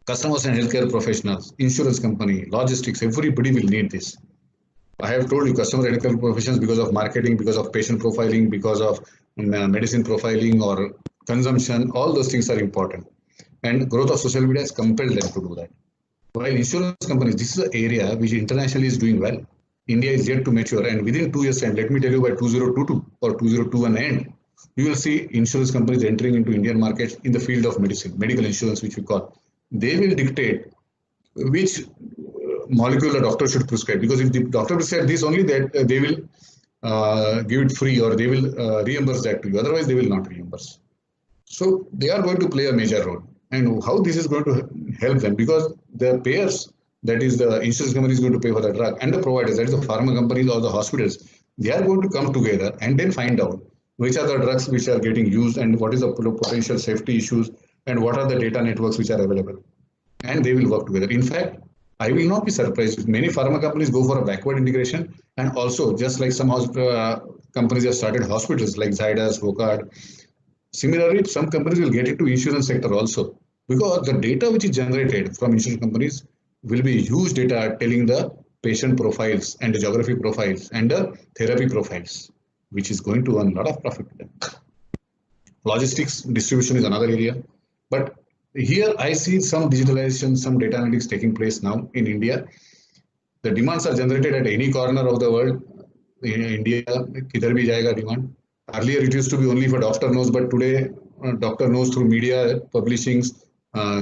Customers and healthcare professionals, insurance company, logistics, everybody will need this. I have told you customer and healthcare professions because of marketing, because of patient profiling, because of medicine profiling or consumption, all those things are important. And growth of social media has compelled them to do that. While insurance companies, this is an area which internationally is doing well. India is yet to mature, and within 2 years' time, let me tell you, by 2022 or 2021 end, you will see insurance companies entering into Indian markets in the field of medicine, medical insurance, which we call. They will dictate which molecule a doctor should prescribe, because if the doctor prescribes this only, that they will give it free, or they will reimburse that to you. Otherwise, they will not reimburse. So they are going to play a major role. And how this is going to help them, because the payers that is the insurance company is going to pay for the drug, and the providers, that is the pharma companies or the hospitals, they are going to come together and then find out which are the drugs which are getting used and what is the potential safety issues and what are the data networks which are available. And they will work together. In fact, I will not be surprised if many pharma companies go for a backward integration, and also just like some companies have started hospitals like Zydus, Vocard. Similarly, some companies will get into insurance sector also, because the data which is generated from insurance companies will be huge data telling the patient profiles and the geography profiles and the therapy profiles, which is going to earn a lot of profit to them. Logistics distribution is another area, but here I see some digitalization, some data analytics taking place now in India. The demands are generated at any corner of the world. In India, kidhar bhi jayega demand. Earlier it used to be only if a doctor knows, but today doctor knows through media, publishings,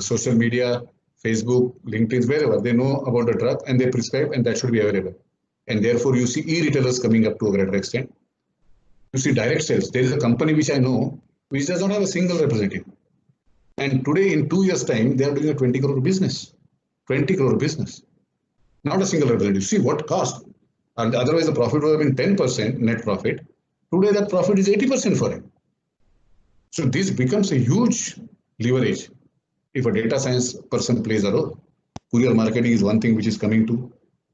social media, Facebook, LinkedIn, wherever they know about the drug and they prescribe, and that should be available. And therefore you see e-retailers coming up to a greater extent. You see direct sales. There is a company which I know which does not have a single representative. And today, in 2 years' time, they are doing a 20 crore business. 20 crore business. Not a single representative. See what cost. And otherwise, the profit would have been 10% net profit. Today, that profit is 80% for him. So this becomes a huge leverage if a data science person plays a role. Courier marketing is one thing which is coming to.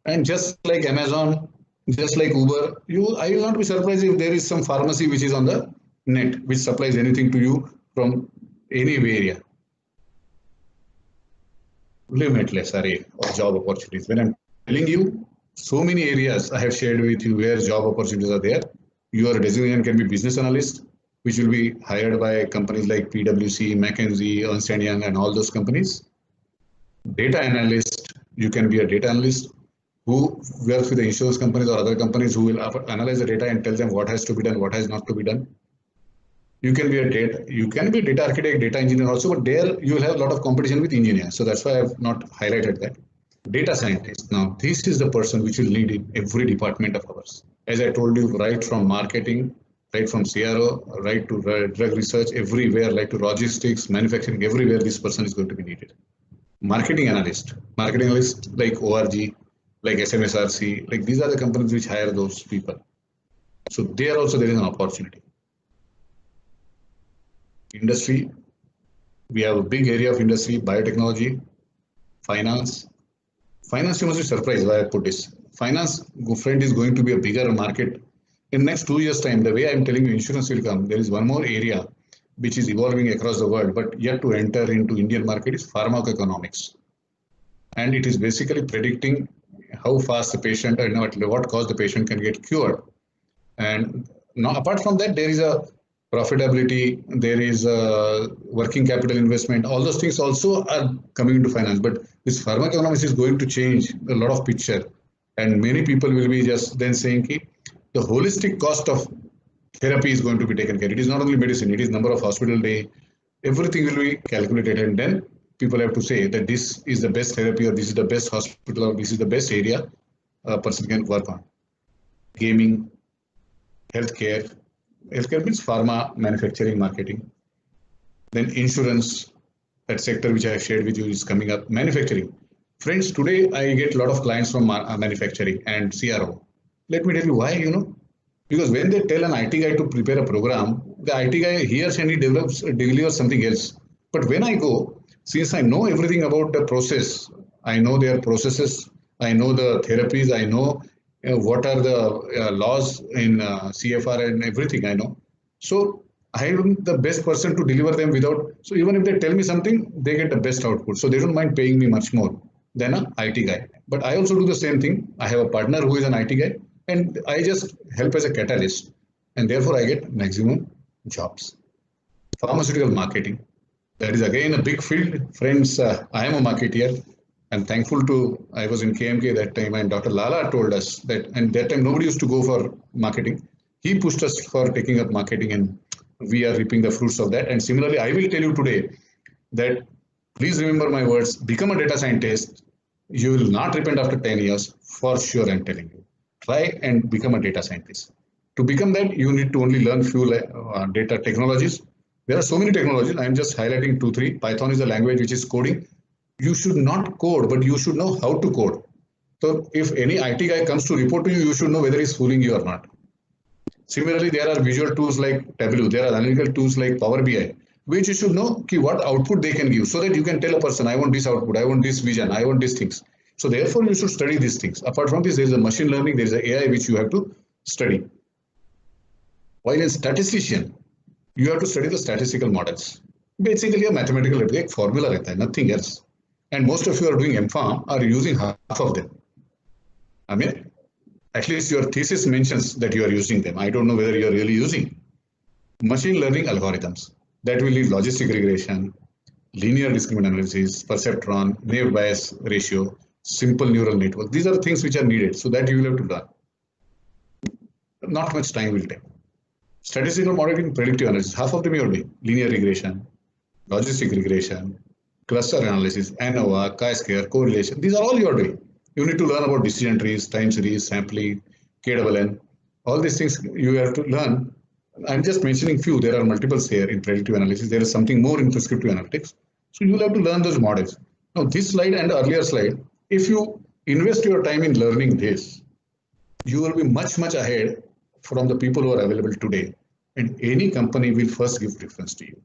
And just like Amazon, just like Uber, I will not be surprised if there is some pharmacy which is on the net, which supplies anything to you from any area. Limitless array of job opportunities. When I'm telling you, so many areas I have shared with you where job opportunities are there. Your designation can be business analyst, which will be hired by companies like PwC, McKinsey, Ernst & Young, and all those companies. Data analyst, you can be a data analyst who works with the insurance companies or other companies who will analyze the data and tell them what has to be done, what has not to be done. You can be a data architect, data engineer also, but there you will have a lot of competition with engineers. So that's why I have not highlighted that. Data scientist. Now, this is the person which will lead in every department of ours. As I told you, right from marketing, right from CRO, right to drug research, everywhere, like to logistics, manufacturing, everywhere this person is going to be needed. Marketing analyst like ORG, like SMSRC, like these are the companies which hire those people. So there also there is an opportunity. Industry, we have a big area of industry, biotechnology, finance. Finance, you must be surprised why I put this. Finance, friend, is going to be a bigger market. In next 2 years' time, the way I'm telling you, insurance will come. There is one more area which is evolving across the world, but yet to enter into Indian market is pharmacoeconomics. And it is basically predicting how fast the patient and what cause the patient can get cured. And now, apart from that, there is a profitability, there is a working capital investment, all those things also are coming into finance. But this pharmacoeconomics is going to change a lot of picture. And many people will be just then saying the holistic cost of therapy is going to be taken care. It is not only medicine, it is number of hospital day, everything will be calculated. And then people have to say that this is the best therapy or this is the best hospital or this is the best area a person can work on. Gaming, healthcare. Healthcare means pharma, manufacturing, marketing. Then insurance, that sector which I have shared with you is coming up. Manufacturing. Friends, today I get a lot of clients from manufacturing and CRO. Let me tell you why, because when they tell an IT guy to prepare a program, the IT guy hears and he delivers something else. But when I go, since I know everything about the process, I know their processes, I know the therapies, I know what are the laws in CFR and everything I know. So I am the best person to deliver them without, so even if they tell me something, they get the best output. So they don't mind paying me much more than an IT guy. But I also do the same thing. I have a partner who is an IT guy and I just help as a catalyst. And therefore I get maximum jobs. Pharmaceutical marketing. That is again a big field. Friends, I am a marketeer. I'm thankful to, I was in KMK that time and Dr. Lala told us that, and that time nobody used to go for marketing. He pushed us for taking up marketing and we are reaping the fruits of that. And similarly, I will tell you today that please remember my words, become a data scientist. You will not repent after 10 years, for sure I'm telling you. Try and become a data scientist. To become that, you need to only learn few data technologies. There are so many technologies. I'm just highlighting 2, 3. Python is a language which is coding. You should not code, but you should know how to code. So if any IT guy comes to report to you, you should know whether he's fooling you or not. Similarly, there are visual tools like Tableau, there are analytical tools like Power BI, which you should know what output they can give so that you can tell a person, I want this output, I want this vision, I want these things. So therefore, you should study these things. Apart from this, there is a machine learning, there is a AI which you have to study. While in statistician, you have to study the statistical models. Basically, a mathematical formula, nothing else. And most of you are doing MPharm are using half of them. I mean, at least your thesis mentions that you are using them. I don't know whether you are really using machine learning algorithms that will need logistic regression, linear discriminant analysis, perceptron, naive Bayes ratio, simple neural network. These are things which are needed, so that you will have to learn. Not much time will take. Statistical modeling, predictive analysis, half of them you are doing. Linear regression, logistic regression, cluster analysis, ANOVA, chi-square, correlation. These are all you are doing. You need to learn about decision trees, time series, sampling, KNN. All these things you have to learn. I'm just mentioning few. There are multiples here in predictive analysis. There is something more in prescriptive analytics. So you will have to learn those models. Now this slide and earlier slide, if you invest your time in learning this, you will be much ahead from the people who are available today. And any company will first give preference to you.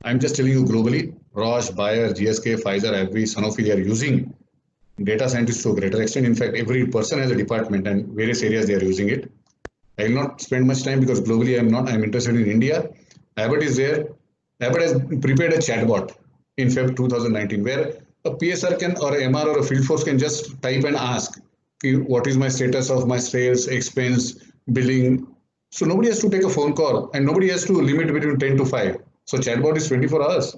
I'm just telling you globally, Roche, Bayer, GSK, Pfizer, AbbVie, Sanofi, they are using data scientists to a greater extent. In fact, every person has a department and various areas they are using it. I will not spend much time because globally I'm interested in India. Abbott is there. Abbott has prepared a chatbot in Feb 2019 where a PSR can or a MR or a field force can just type and ask, what is my status of my sales, expense, billing. So nobody has to take a phone call and nobody has to limit between 10 to 5. So chatbot is 24 hours.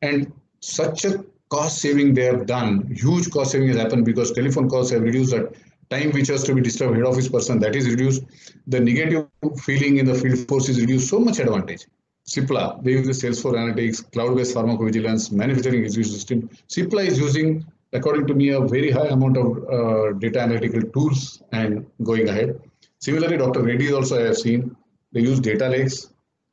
And such a cost saving they have done, huge cost saving has happened because telephone calls have reduced that time which has to be disturbed head office person, that is reduced. The negative feeling in the field force is reduced, so much advantage. Cipla, they use the Salesforce Analytics, cloud-based pharmacovigilance, manufacturing execution system. Cipla is using, according to me, a very high amount of data analytical tools and going ahead. Similarly, Dr. Reddy also I have seen, they use data lakes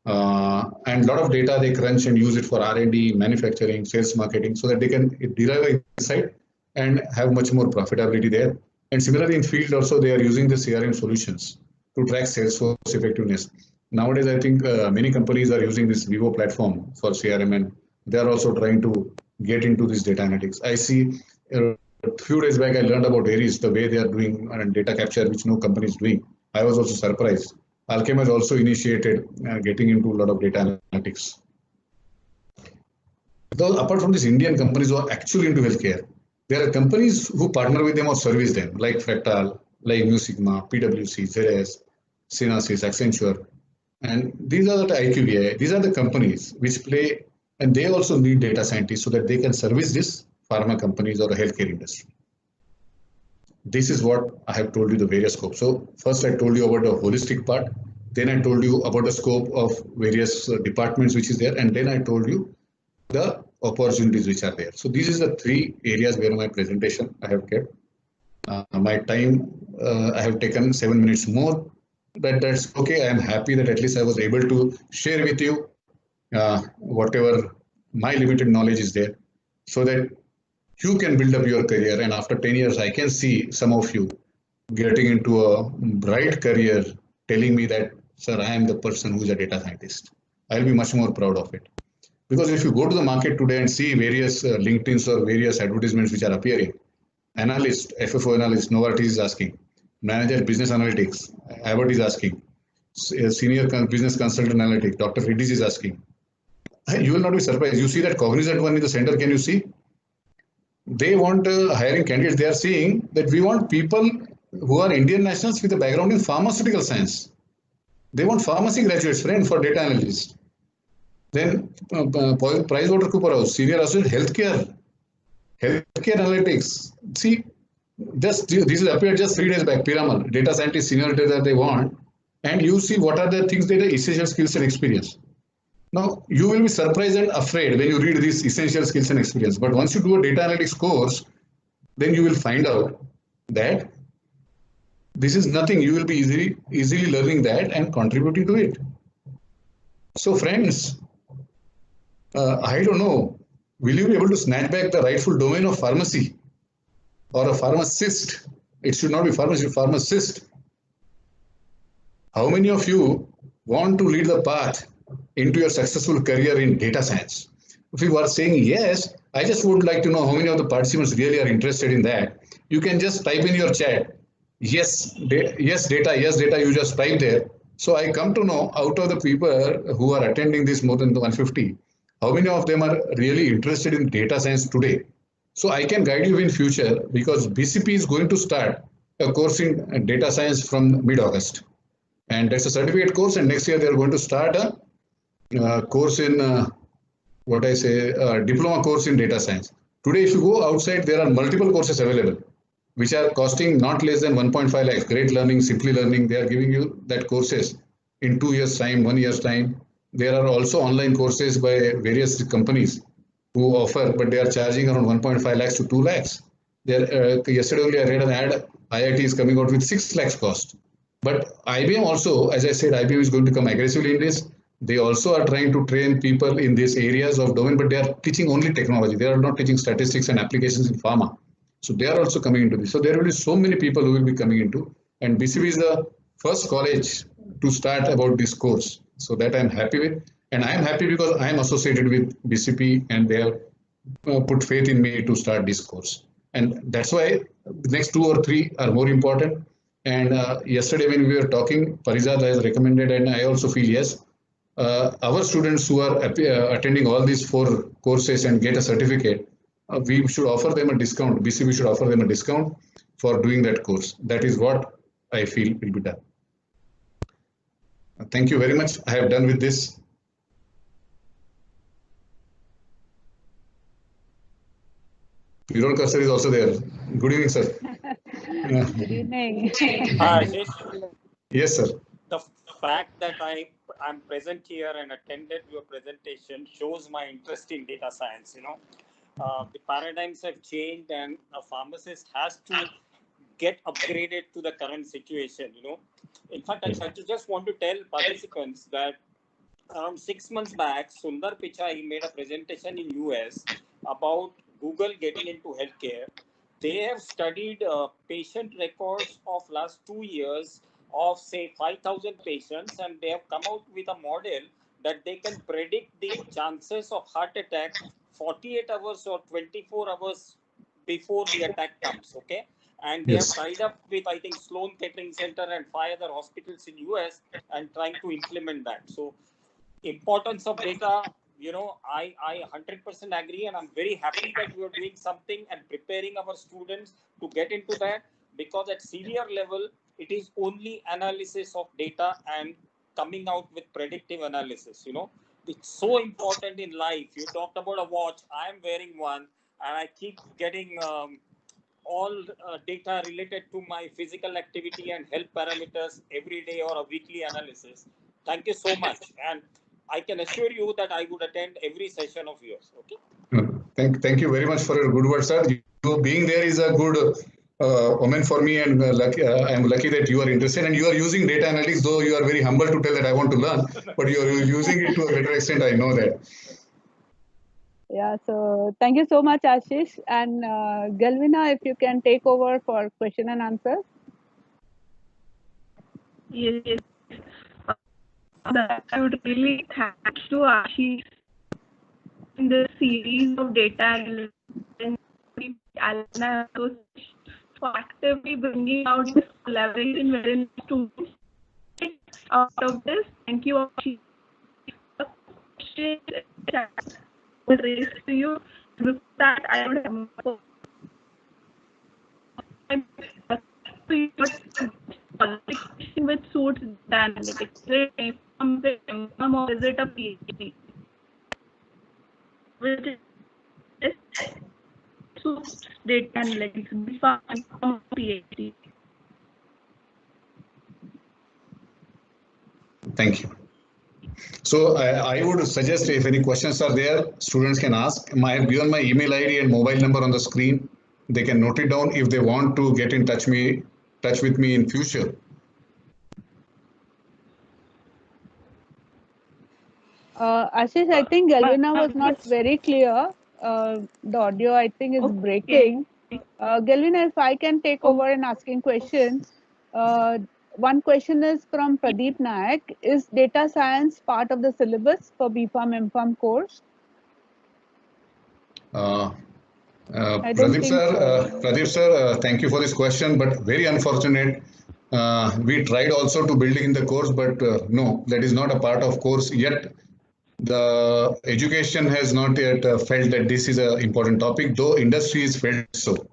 and a lot of data they crunch and use it for R&D, manufacturing, sales, marketing, so that they can derive insight and have much more profitability there. And similarly in field also they are using the CRM solutions to track sales force effectiveness. Nowadays, I think many companies are using this Vivo platform for CRM and they are also trying to get into this data analytics. I see a few days back I learned about Aries, the way they are doing data capture, which no company is doing. I was also surprised. Alchem has also initiated getting into a lot of data analytics. Though apart from these Indian companies who are actually into healthcare, there are companies who partner with them or service them, like Fractal, like Mu Sigma, PwC, ZS, Synopsys, Accenture. And these are the IQVIA, these are the companies which play, and they also need data scientists so that they can service this pharma companies or the healthcare industry. This is what I have told you the various scopes. So first I told you about the holistic part, then I told you about the scope of various departments which is there, and then I told you the opportunities which are there. So these is the three areas where my presentation I have kept. My time, I have taken 7 minutes more, but that's okay. I am happy that at least I was able to share with you whatever my limited knowledge is there, so that you can build up your career. And after 10 years, I can see some of you getting into a bright career, telling me that, sir, I am the person who is a data scientist. I'll be much more proud of it. Because if you go to the market today and see various LinkedIn's or various advertisements which are appearing, analyst, FFO analyst, Novartis is asking, manager business analytics, Abbott is asking, senior business consultant analytics, Dr. Reddy's is asking. You will not be surprised. You see that Cognizant one in the center, can you see? They want hiring candidates. They are saying that we want people who are Indian nationals with a background in pharmaceutical science. They want pharmacy graduates, friend, for data analyst. Then PricewaterhouseCoopers, senior associate healthcare analytics. See, this is appeared just 3 days back. Piramal, data scientist, senior data they want, and you see what are the things that are essential skills and experience. Now, you will be surprised and afraid when you read these essential skills and experience. But once you do a data analytics course, then you will find out that this is nothing. You will be easily learning that and contributing to it. So friends, I don't know will you be able to snatch back the rightful domain of pharmacy or a pharmacist? It should not be pharmacy, pharmacist. How many of you want to lead the path into your successful career in data science? If you are saying yes, I just would like to know how many of the participants really are interested in that. You can just type in your chat, yes, yes, data, you just type there. So I come to know out of the people who are attending this more than 150, how many of them are really interested in data science today? So I can guide you in future because BCP is going to start a course in data science from mid-August. And that's a certificate course. And next year they are going to start a course in diploma course in data science. Today, if you go outside, there are multiple courses available, which are costing not less than 1.5 lakhs. Great Learning, Simply Learning, they are giving you that courses in 2 years' time, 1 year's time. There are also online courses by various companies who offer, but they are charging around 1.5 lakhs to 2 lakhs. Yesterday only I read an ad, IIT is coming out with 6 lakhs cost. But IBM also, as I said, IBM is going to come aggressively in this. They also are trying to train people in these areas of domain, but they are teaching only technology. They are not teaching statistics and applications in pharma. So they are also coming into this. So there will be so many people who will be coming into, and BCB is the first college to start about this course. So that I'm happy with, and I'm happy because I'm associated with BCP, and they have put faith in me to start this course. And that's why the next 2 or 3 are more important. And yesterday when we were talking, Parizad has recommended, and I also feel yes, our students who are attending all these 4 courses and get a certificate, we should offer them a discount. BCB should offer them a discount for doing that course. That is what I feel will be done. Thank you very much. I have done with this. Viral Kasar is also there. Good evening, sir. Good evening. Ashish, Yes, sir. the fact that I'm present here and attended your presentation shows my interest in data science. The paradigms have changed, and a pharmacist has to get upgraded to the current situation. In fact, I just want to tell participants that around 6 months back, Sundar Pichai made a presentation in US about Google getting into healthcare. They have studied patient records of last 2 years of say 5,000 patients, and they have come out with a model that they can predict the chances of heart attack 48 hours or 24 hours before the attack comes. Okay. And they have tied up with, I think, Sloan Kettering Center and 5 other hospitals in US and trying to implement that. So importance of data, I 100% agree, and I'm very happy that we are doing something and preparing our students to get into that, because at senior level, it is only analysis of data and coming out with predictive analysis. It's so important in life. You talked about a watch. I'm wearing one, and I keep getting all data related to my physical activity and health parameters every day or a weekly analysis. Thank you so much. And I can assure you that I would attend every session of yours. Okay. Thank you very much for your good words, sir. You being there is a good omen for me, and I'm lucky that you are interested and you are using data analytics, though you are very humble to tell that I want to learn, but you are using it to a better extent. I know that. Yeah, so thank you so much, Ashish. And Galvina, if you can take over for question and answer. Yes. I would really thank to Ashish in the series of data analysis for actively bringing out this collaboration within students. Out of this, thank you, Ashish. The question will raise to you. With that, I would have qualification which suits the analytics. Or is it a PhD? Which is suits data analytics from PhD. Thank you. So I would suggest, if any questions are there, students can ask. I have given my email ID and mobile number on the screen. They can note it down if they want to get in touch with me in future. Ashish, I think Galvina was not very clear. the audio I think is Okay. breaking. Galvina, if I can take over and asking questions. One question is from Pradeep Nayak. Is data science part of the syllabus for BPharm MPharm course? I don't Pradeep think sir, so. Pradeep sir, thank you for this question, but very unfortunate. We tried also to build in the course, but no, that is not a part of course yet. The education has not yet felt that this is an important topic, though industry is felt so.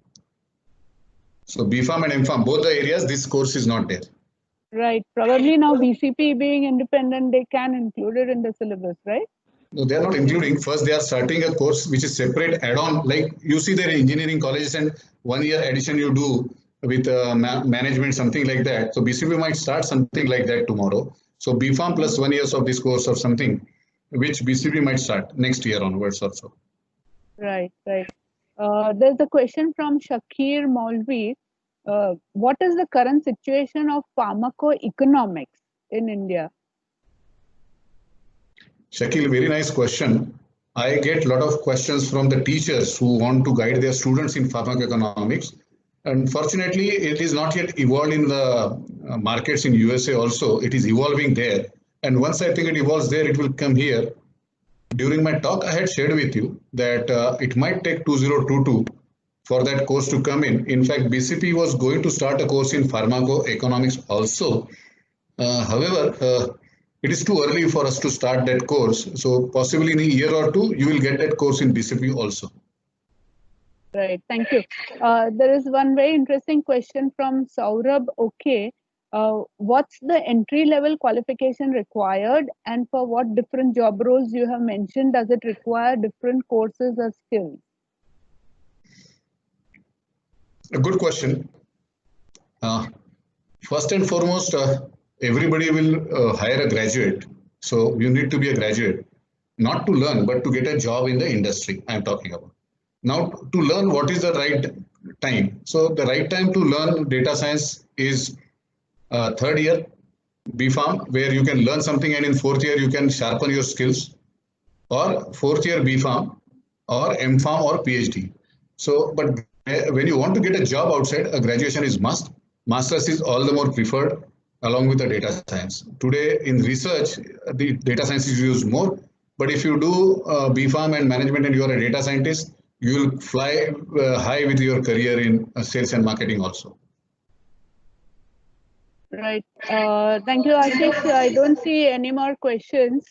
So BPharm and MPharm, both the areas, this course is not there. Right. Probably now BCP being independent, they can include it in the syllabus, right? No, they are not including. First, they are starting a course which is separate add-on. Like you see there in engineering colleges and 1 year addition you do with management, something like that. So BCP might start something like that tomorrow. So BPharm plus 1 year of this course or something, which BCP might start next year onwards also. Right, right. There's a question from Shakir Maulvi. What is the current situation of pharmacoeconomics in India? Shakil, very nice question. I get a lot of questions from the teachers who want to guide their students in pharmacoeconomics. Unfortunately, it is not yet evolved in the markets in USA also. It is evolving there. And once I think it evolves there, it will come here. During my talk, I had shared with you that it might take 2022 for that course to come in. In fact, BCP was going to start a course in pharmacoeconomics also. However, it is too early for us to start that course. So possibly in a year or two, you will get that course in BCP also. Right, thank you. There is one very interesting question from Saurabh. Okay, what's the entry level qualification required, and for what different job roles you have mentioned, does it require different courses or skills? A good question. First and foremost, everybody will hire a graduate. So you need to be a graduate, not to learn, but to get a job in the industry I'm talking about. Now, to learn what is the right time. So the right time to learn data science is third year BPharm, where you can learn something, and in fourth year you can sharpen your skills, or fourth year BPharm or MPharm or PhD. So, but when you want to get a job outside, a graduation is must. Masters is all the more preferred along with the data science. Today in research, the data science is used more. But if you do BPharm and management and you are a data scientist, you will fly high with your career in sales and marketing also. Right. Thank you, Ashish. I don't see any more questions,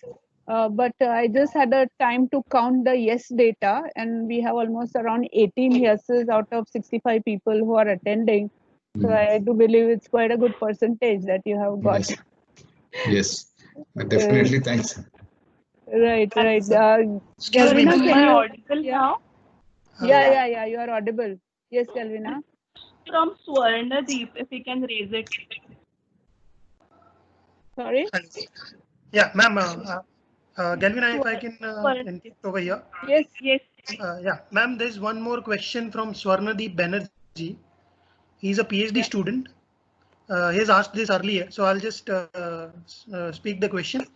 but I just had a time to count the yes data, and we have almost around 18 yeses out of 65 people who are attending. So I do believe it's quite a good percentage that you have got. Yes, yes. Definitely. Thanks. Right, right. Excuse me, Galvina, am can I you? audible Yeah. now? Yeah, you are audible. Yes, Galvina. From Swarnadeep, if you can raise it. Sorry? Yeah, ma'am. Galvina, if I can take over here. Yes. Yes. Yeah, ma'am, there's one more question from Swarnadeep Banerjee. He's a PhD student. He has asked this earlier, so I'll just speak the question.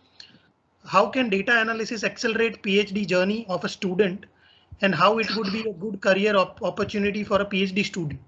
How can data analysis accelerate PhD journey of a student, and how it would be a good career opportunity for a PhD student?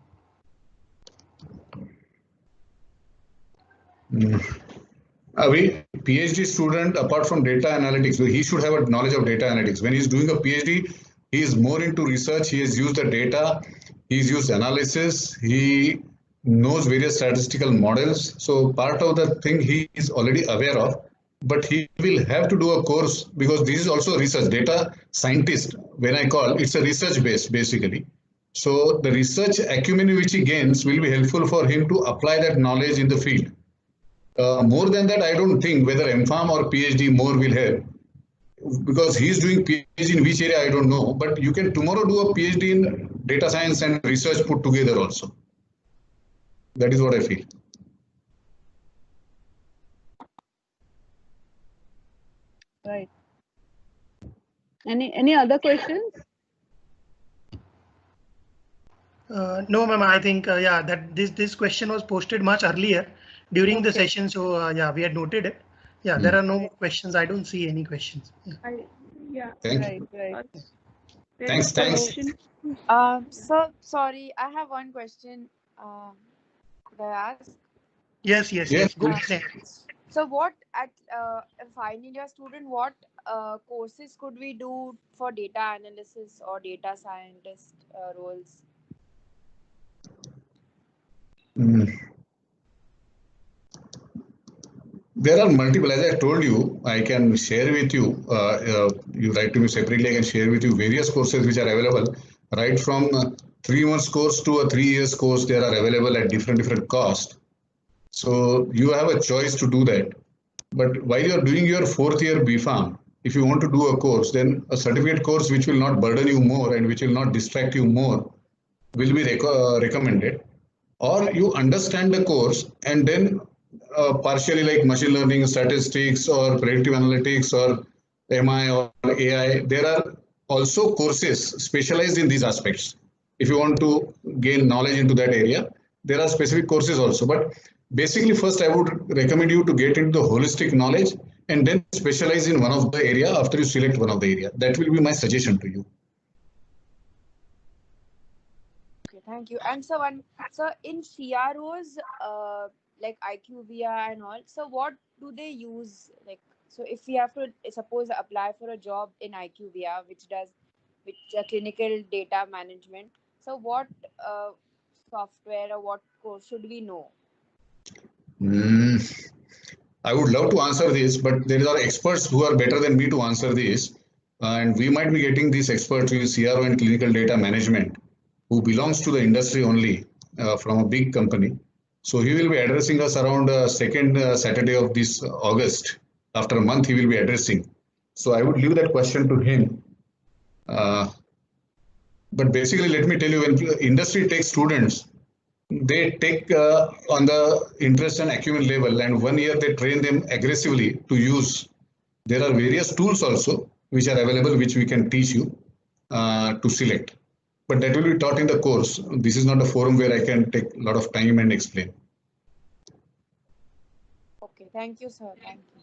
PhD student, apart from data analytics, so he should have a knowledge of data analytics. When he's doing a PhD, he is more into research. He has used the data, he's used analysis, he knows various statistical models. So part of the thing he is already aware of, but he will have to do a course because this is also research. Data scientist, when I call, it's a research based basically. So the research acumen which he gains will be helpful for him to apply that knowledge in the field. More than that, I don't think whether MPharm or PhD more will help, because he's doing PhD in which area I don't know, but you can tomorrow do a PhD in data science and research put together also. That is what I feel. Right. Any other questions? No, ma'am. I think yeah, that this question was posted much earlier during the session, so yeah, we had noted it. Yeah, there are no more questions. I don't see any questions. Yeah. Yeah. Thank Right, you. right. Thanks. So sorry, I have one question. Could I ask? Yes. Go ahead. So what at final year student, what courses could we do for data analysis or data scientist roles? There are multiple, as I told you, I can share with you, you write to me separately, I can share with you various courses which are available, right from 3 months course to a 3 years course, they are available at different cost. So you have a choice to do that. But while you are doing your 4th year BPharm, if you want to do a course, then a certificate course which will not burden you more and which will not distract you more will be recommended. Or you understand the course and then partially like machine learning, statistics, or predictive analytics, or MI or AI, there are also courses specialized in these aspects. If you want to gain knowledge into that area, there are specific courses also. But basically, first I would recommend you to get into the holistic knowledge and then specialize in one of the area after you select one of the area. That will be my suggestion to you. Okay, thank you. And so in CROs, like IQVIA and all, so what do they use? Like, so if we have to suppose apply for a job in IQVIA, which clinical data management, so what software or what course should we know? I would love to answer this, but there are experts who are better than me to answer this. And we might be getting these experts in CRO and clinical data management who belongs to the industry only from a big company. So he will be addressing us around second Saturday of this August. After a month, he will be addressing. So I would leave that question to him. But basically, let me tell you, when industry takes students, they take on the interest and acumen level, and 1 year they train them aggressively to use. There are various tools also which are available, which we can teach you to select. But that will be taught in the course. This is not a forum where I can take a lot of time and explain. Okay, thank you, sir. Thank you.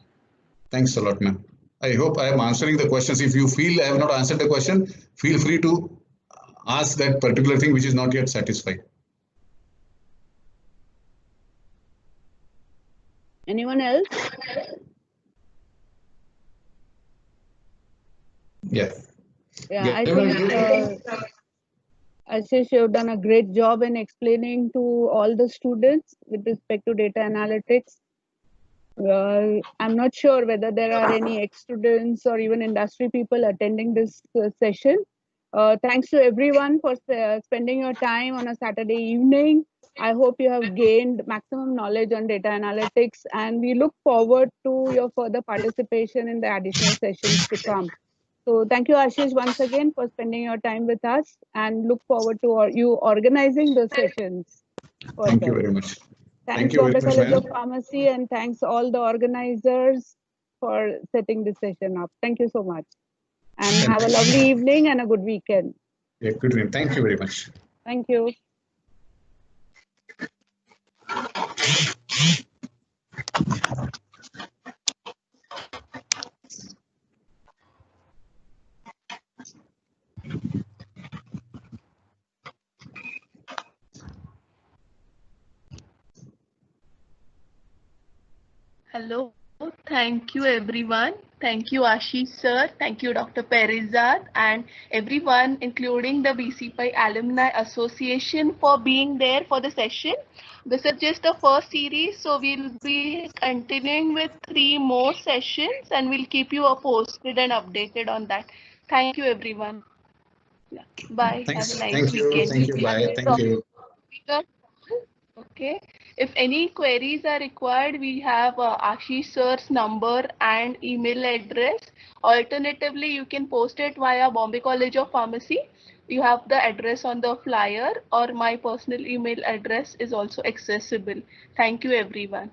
Thanks a lot, ma'am. I hope I am answering the questions. If you feel I have not answered the question, feel free to ask that particular thing which is not yet satisfied. Anyone else? Yeah. Yeah, I think Ashish, you've done a great job in explaining to all the students with respect to data analytics. I'm not sure whether there are any ex-students or even industry people attending this session. Thanks to everyone for spending your time on a Saturday evening. I hope you have gained maximum knowledge on data analytics, and we look forward to your further participation in the additional sessions to come. So thank you, Ashish, once again for spending your time with us, and look forward to you organizing the sessions further. Thank you very much. Thanks, Bombay College of Pharmacy, and thanks all the organizers for setting this session up. Thank you so much. And have a lovely evening and a good weekend. Yeah, good evening. Thank you very much. Thank you. Hello, thank you everyone. Thank you Ashish sir, thank you Dr. Perizad and everyone including the BCPI Alumni Association for being there for the session. This is just the first series, so we'll be continuing with 3 more sessions and we'll keep you posted and updated on that. Thank you everyone. Yeah. Bye. Thanks. Have a nice Thank weekend. you. Thank you. Bye. Thank you. Okay. If any queries are required, we have Ashish sir's number and email address. Alternatively, you can post it via Bombay College of Pharmacy. You have the address on the flyer, or my personal email address is also accessible. Thank you, everyone.